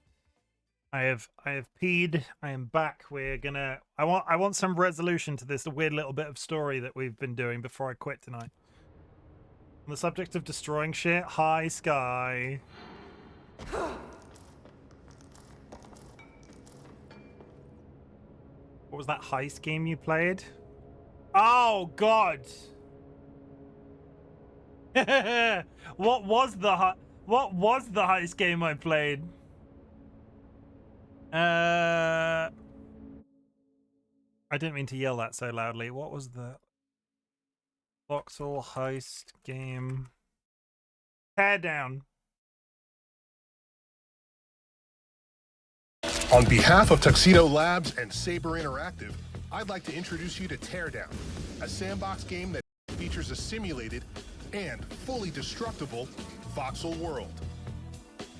I have peed. I am back. I want some resolution to this weird little bit of story that we've been doing before I quit tonight. On the subject of destroying shit, hi Sky. What was that heist game you played? Oh God. What was the heist game I played? I didn't mean to yell that so loudly. What was the Voxel heist game? Teardown. On behalf of Tuxedo Labs and Saber Interactive, I'd like to introduce you to Teardown, a sandbox game that features a simulated and fully destructible voxel world.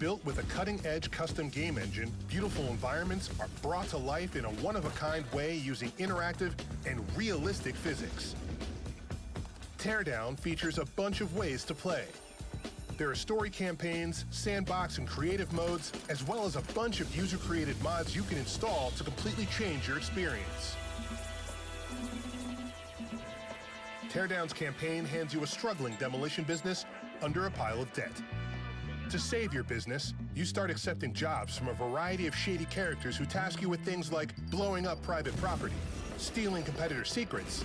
Built with a cutting-edge custom game engine, beautiful environments are brought to life in a one-of-a-kind way using interactive and realistic physics. Teardown features a bunch of ways to play. There are story campaigns, sandbox and creative modes, as well as a bunch of user-created mods you can install to completely change your experience. Teardown's campaign hands you a struggling demolition business under a pile of debt. To save your business, you start accepting jobs from a variety of shady characters who task you with things like blowing up private property, stealing competitor secrets,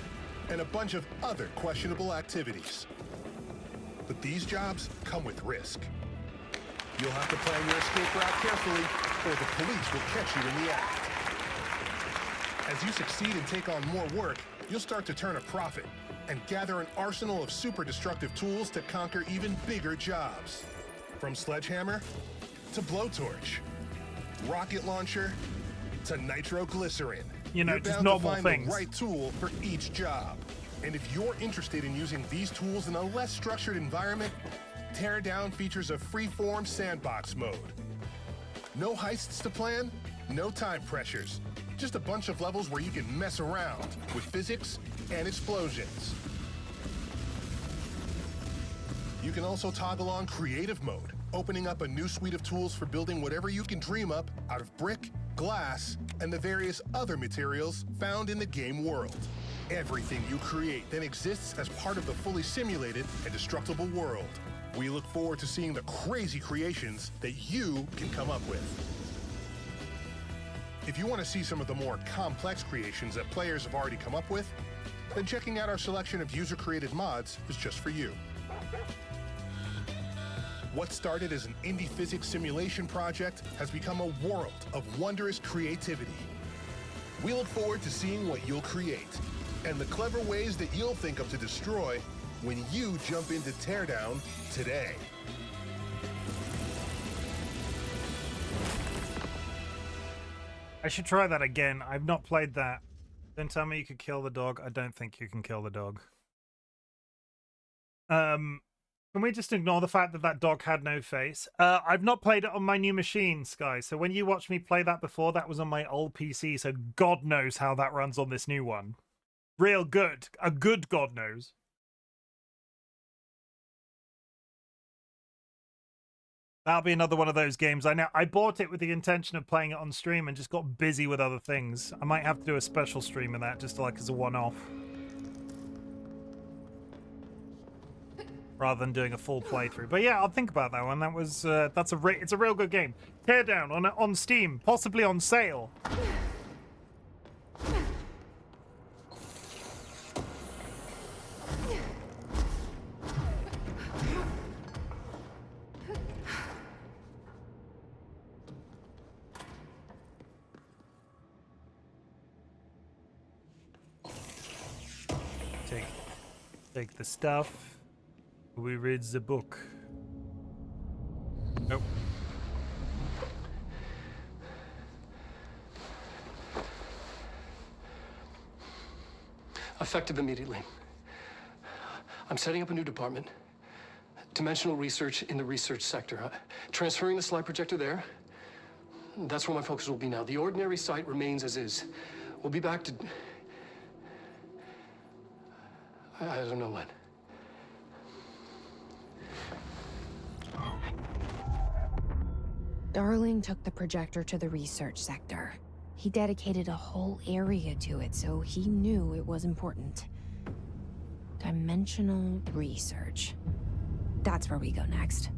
and a bunch of other questionable activities. But these jobs come with risk. You'll have to plan your escape route carefully, or the police will catch you in the act. As you succeed and take on more work, you'll start to turn a profit and gather an arsenal of super destructive tools to conquer even bigger jobs. From sledgehammer to blowtorch, rocket launcher to nitroglycerin. You know, You're just bound normal to find things. the right tool for each job. And if you're interested in using these tools in a less structured environment, Teardown features a free-form sandbox mode. No heists to plan, no time pressures. Just a bunch of levels where you can mess around with physics and explosions. You can also toggle on creative mode, opening up a new suite of tools for building whatever you can dream up out of brick, glass, and the various other materials found in the game world. Everything you create then exists as part of the fully simulated and destructible world. We look forward to seeing the crazy creations that you can come up with. If you want to see some of the more complex creations that players have already come up with, then checking out our selection of user-created mods is just for you. What started as an indie physics simulation project has become a world of wondrous creativity. We look forward to seeing what you'll create and the clever ways that you'll think of to destroy when you jump into Teardown today. I should try that again. I've not played that. Don't tell me you could kill the dog. I don't think you can kill the dog. Can we just ignore the fact that that dog had no face? I've not played it on my new machine, Sky. So when you watched me play that before, that was on my old PC. So God knows how that runs on this new one. Real good. A good God knows. That'll be another one of those games. I bought it with the intention of playing it on stream and just got busy with other things. I might have to do a special stream of that just like as a one-off. Rather than doing a full playthrough. But yeah, I'll think about that one. That was it's a real good game. Teardown on Steam, possibly on sale. Take the stuff. We read the book. Nope. Effective immediately. I'm setting up a new department. Dimensional research in the research sector. Transferring the slide projector there. That's where my focus will be now. The ordinary site remains as is. We'll be back to... I don't know when. Darling took the projector to the research sector. He dedicated a whole area to it, so he knew it was important. Dimensional research. That's where we go next.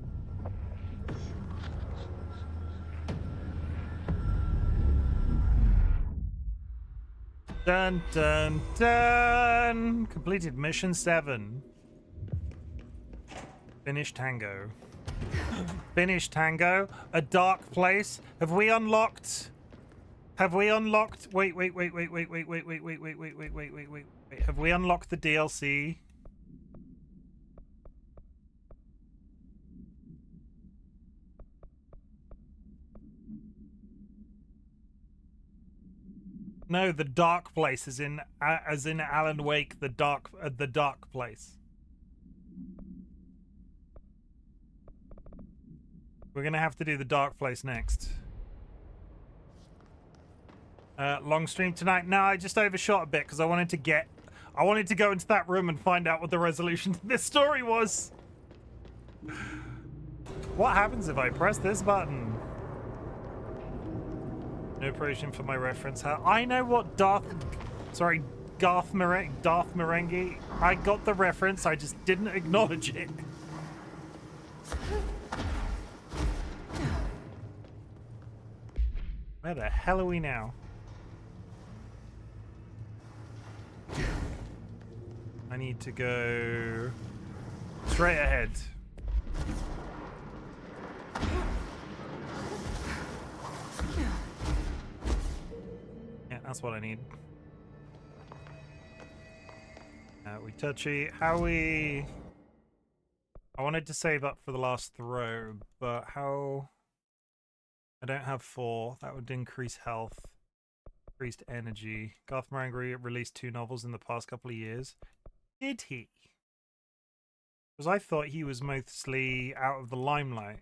Dun dun dun! Completed mission 7. Finish Tango. Finish Tango. A dark place. Have we unlocked? Wait. Have we unlocked the DLC? No, the dark place is in as in Alan Wake, the dark place. We're gonna have to do the dark place next. Long stream tonight. No, I just overshot a bit because I wanted to go into that room and find out what the resolution to this story was. What happens if I press this button? No operation for my reference. How I know what Garth Marenghi. I got the reference. I just didn't acknowledge it. Where the hell are we now? I need to go straight ahead. Yeah, that's what I need. We touchy. How we... I wanted to save up for the last throw, but how... I don't have 4. That would increase health. Increased energy. Garth Marenghi released 2 novels in the past couple of years. Did he? Because I thought he was mostly out of the limelight.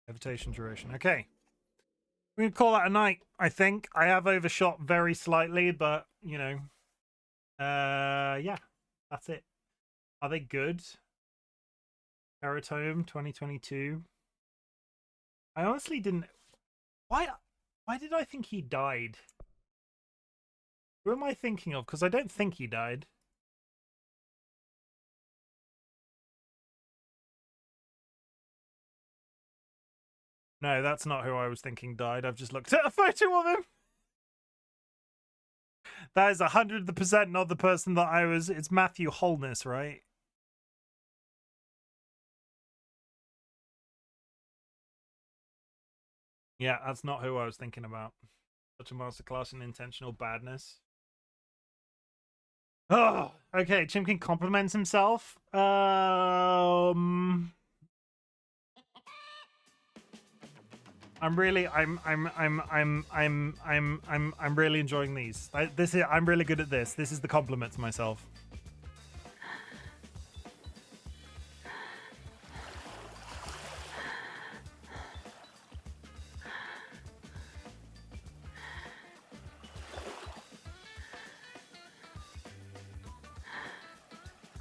Levitation duration. Okay. We can call that a night, I think. I have overshot very slightly, but, you know. Yeah. That's it. Are they good? Peritome 2022. I honestly didn't... Why did I think he died? Who am I thinking of? Because I don't think he died. No, that's not who I was thinking died. I've just looked at a photo of him. That is 100% not the person that I was... It's Matthew Holness, right? Yeah, that's not who I was thinking about. Such a masterclass in intentional badness. Oh, okay. Chimken compliments himself. I'm really enjoying these. I'm really good at this. This is the compliment to myself.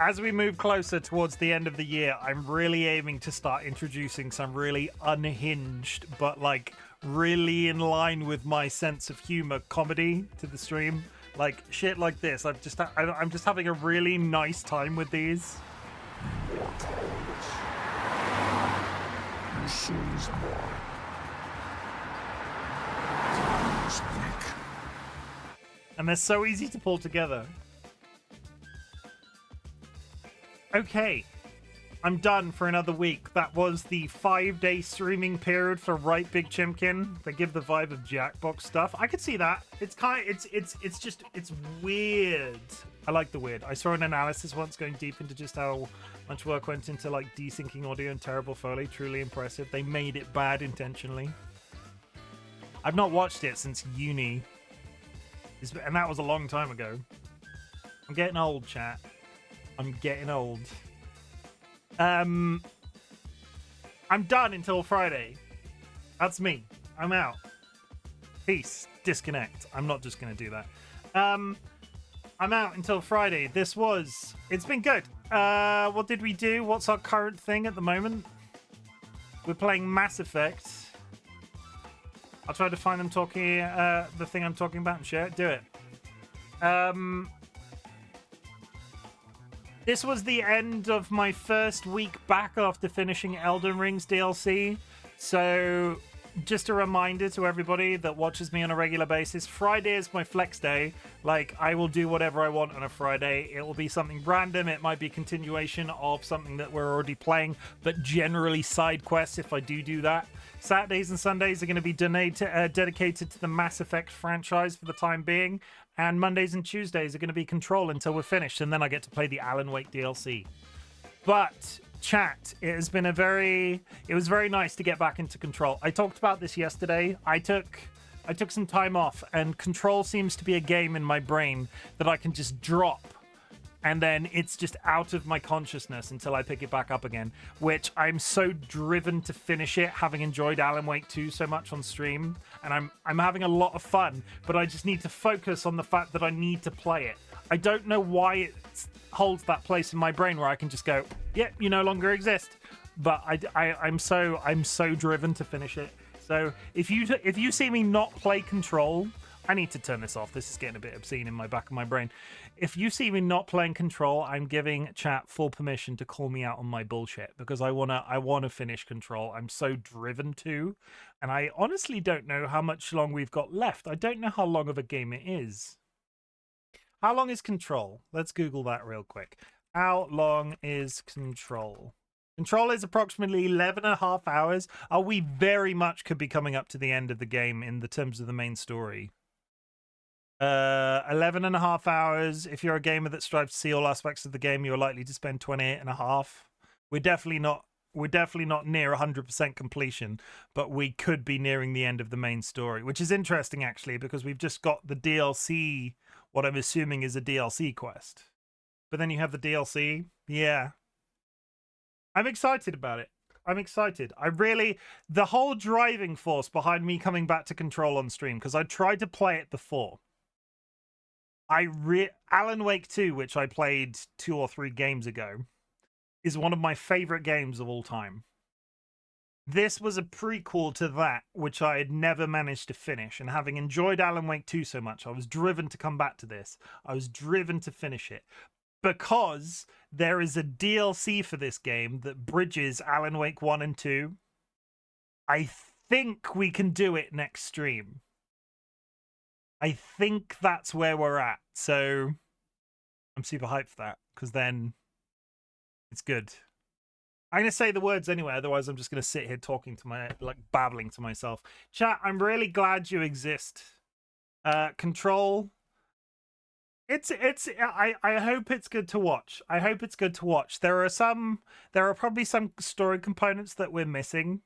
As we move closer towards the end of the year, I'm really aiming to start introducing some really unhinged, but like really in line with my sense of humor comedy to the stream. Like shit like this. I'm just having a really nice time with these. And they're so easy to pull together. Okay, I'm done for another week. That was the 5-day streaming period for RightBigChimken. They give the vibe of Jackbox stuff. I could see that. It's it's weird. I like the weird. I saw an analysis once going deep into just how much work went into like desyncing audio and terrible Foley. Truly impressive. They made it bad intentionally. I've not watched it since uni. And that was a long time ago. I'm getting old, chat. I'm getting old. I'm done until Friday. That's me. I'm out. Peace. Disconnect. I'm not just going to do that. I'm out until Friday. It's been good. What did we do? What's our current thing at the moment? We're playing Mass Effect. I'll try to find them talking, the thing I'm talking about and share it. Do it. This was the end of my first week back after finishing Elden Ring's DLC. So, just a reminder to everybody that watches me on a regular basis, Friday is my flex day. Like, I will do whatever I want on a Friday. It will be something random. It might be a continuation of something that we're already playing, but generally side quests if I do that. Saturdays and Sundays are going to be dedicated to the Mass Effect franchise for the time being. And Mondays and Tuesdays are going to be Control until we're finished. And then I get to play the Alan Wake DLC. But, chat, it was very nice to get back into Control. I talked about this yesterday. I took some time off. And Control seems to be a game in my brain that I can just drop and then it's just out of my consciousness until I pick it back up again, which I'm so driven to finish it, having enjoyed Alan Wake 2 so much on stream, and I'm having a lot of fun, but I just need to focus on the fact that I need to play it. I don't know why it holds that place in my brain where I can just go, yeah, you no longer exist, but I'm so driven to finish it. So if you see me not play Control, I need to turn this off. This is getting a bit obscene in my back of my brain. If you see me not playing Control, I'm giving chat full permission to call me out on my bullshit, because I wanna finish Control. I'm so driven to, and I honestly don't know how much long we've got left. I don't know how long of a game it is. How long is Control? Let's Google that real quick. How long is Control? Control is approximately 11.5 hours. We very much could be coming up to the end of the game in the terms of the main story. 11.5 hours. If you're a gamer that strives to see all aspects of the game, you're likely to spend 28.5. We're definitely not near 100% completion, but we could be nearing the end of the main story, which is interesting actually, because we've just got the DLC, what I'm assuming is a DLC quest. But then you have the DLC. Yeah. I'm excited about it. I'm excited. The whole driving force behind me coming back to Control on stream, because I tried to play it before. Alan Wake 2, which I played 2 or 3 games ago, is one of my favorite games of all time. This was a prequel to that, which I had never managed to finish. And having enjoyed Alan Wake 2 so much, I was driven to come back to this. I was driven to finish it, because there is a DLC for this game that bridges Alan Wake 1 and 2. I think we can do it next stream. I think that's where we're at. So I'm super hyped for that, because then it's good. I'm going to say the words anyway, otherwise I'm just going to sit here talking to babbling to myself. Chat, I'm really glad you exist. Control. I hope it's good to watch. I hope it's good to watch. There are probably some story components that we're missing.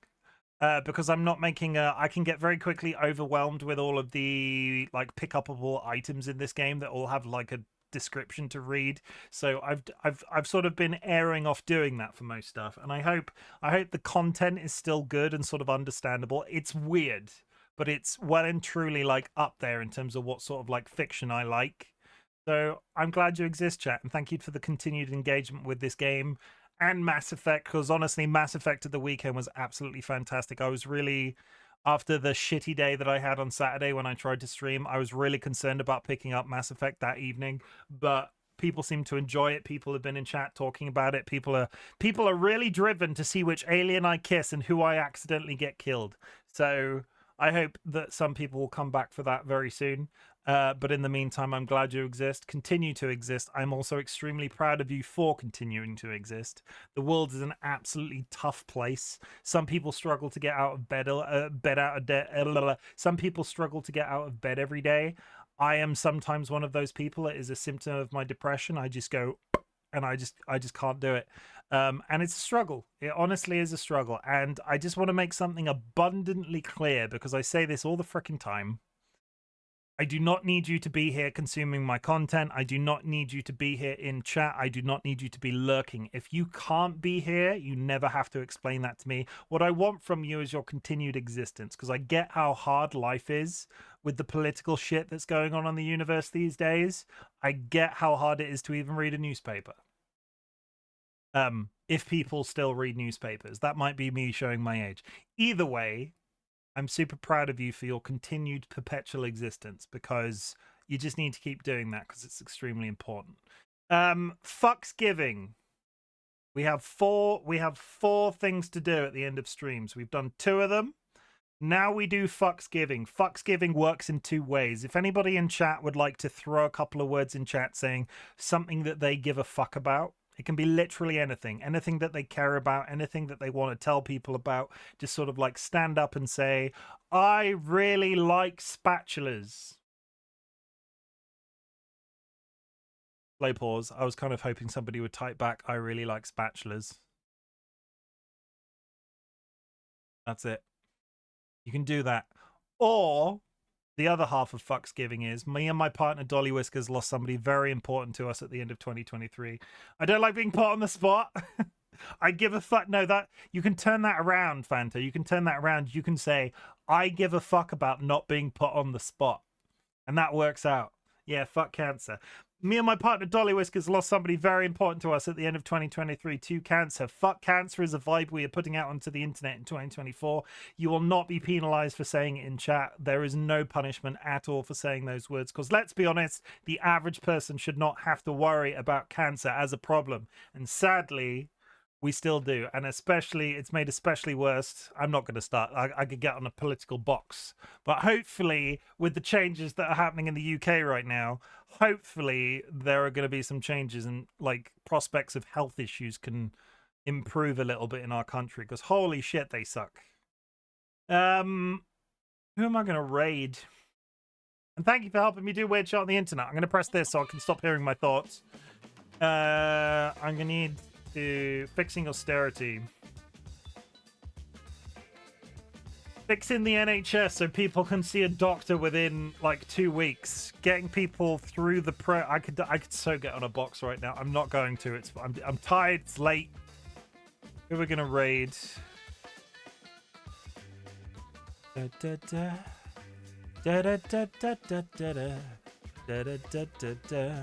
Because I'm not making I can get very quickly overwhelmed with all of the pick upable items in this game that all have a description to read. So I've sort of been airing off doing that for most stuff, and I hope the content is still good and sort of understandable. It's weird, but it's well and truly up there in terms of what sort of fiction I like. So I'm glad you exist, chat, and thank you for the continued engagement with this game. And Mass Effect, because honestly, Mass Effect at the weekend was absolutely fantastic. I was really, after the shitty day that I had on Saturday when I tried to stream, I was really concerned about picking up Mass Effect that evening. But people seem to enjoy it. People have been in chat talking about it. People are really driven to see which alien I kiss and who I accidentally get killed. So I hope that some people will come back for that very soon. But in the meantime, I'm glad you exist. Continue to exist. I'm also extremely proud of you for continuing to exist. The world is an absolutely tough place. Some people struggle to get out of bed. Some people struggle to get out of bed every day. I am sometimes one of those people. It is a symptom of my depression. I just go, and I just can't do it. And it's a struggle. It honestly is a struggle. And I just want to make something abundantly clear, because I say this all the frickin' time. I do not need you to be here consuming my content. I do not need you to be here in chat. I do not need you to be lurking. If you can't be here, you never have to explain that to me. What I want from you is your continued existence, because I get how hard life is with the political shit that's going on in the universe these days. I get how hard it is to even read a newspaper. If people still read newspapers, that might be me showing my age. Either way, I'm super proud of you for your continued perpetual existence, because you just need to keep doing that, because it's extremely important. Fucksgiving. We have four things to do at the end of streams. We've done 2 of them. Now we do Fucksgiving. Fucksgiving works in 2 ways. If anybody in chat would like to throw a couple of words in chat saying something that they give a fuck about, it can be literally anything that they care about, anything that they want to tell people about. Just sort of stand up and say, I really like spatulas. Slow pause. I was kind of hoping somebody would type back, I really like spatulas. That's it. You can do that. Or The other half of Fucksgiving is me and my partner DollyWhiskers lost somebody very important to us at the end of 2023. I don't like being put on the spot. I give a fuck. No, that you can turn that around, Fanta. You can turn that around. You can say, I give a fuck about not being put on the spot. And that works out. Yeah, fuck cancer. Me and my partner DollyWhiskers lost somebody very important to us at the end of 2023 to cancer. Fuck cancer is a vibe we are putting out onto the internet in 2024. You will not be penalized for saying it in chat. There is no punishment at all for saying those words. Because let's be honest, the average person should not have to worry about cancer as a problem. And sadly, we still do. And especially, it's made especially worse. I'm not going to start. I could get on a political box. But hopefully, with the changes that are happening in the UK right now, hopefully there are going to be some changes and like prospects of health issues can improve a little bit in our country. Because holy shit, they suck. Who am I going to raid? And thank you for helping me do weird shit on the internet. I'm going to press this so I can stop hearing my thoughts. I'm going to need... to fixing austerity, fixing the NHS so people can see a doctor within like 2 weeks, getting people through the I could so get on a box right now. I'm not going to. I'm tired. It's late. Who are we gonna raid? Da da da da da da da da da da da da da da.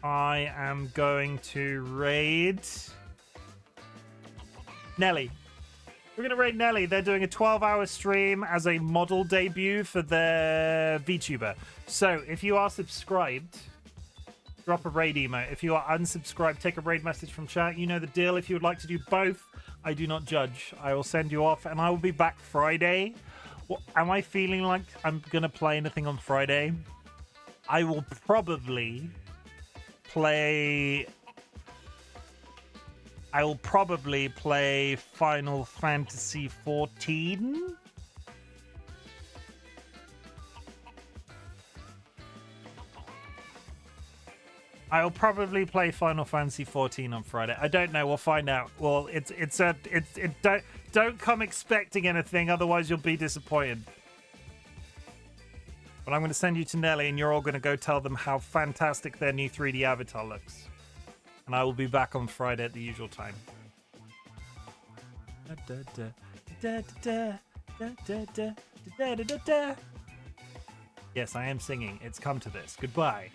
I am going to raid Nelly. We're going to raid Nelly. They're doing a 12-hour stream as a model debut for their VTuber. So if you are subscribed, drop a raid emote. If you are unsubscribed, take a raid message from chat. You know the deal. If you would like to do both, I do not judge. I will send you off and I will be back Friday. What, am I feeling like I'm going to play anything on Friday? I will probably... I will probably play Final Fantasy 14. I'll probably play Final Fantasy 14 on Friday. I don't know. We'll find out. Well, don't come expecting anything, otherwise you'll be disappointed. But I'm going to send you to Nelly, and you're all going to go tell them how fantastic their new 3D avatar looks. And I will be back on Friday at the usual time. Yes, I am singing. It's come to this. Goodbye.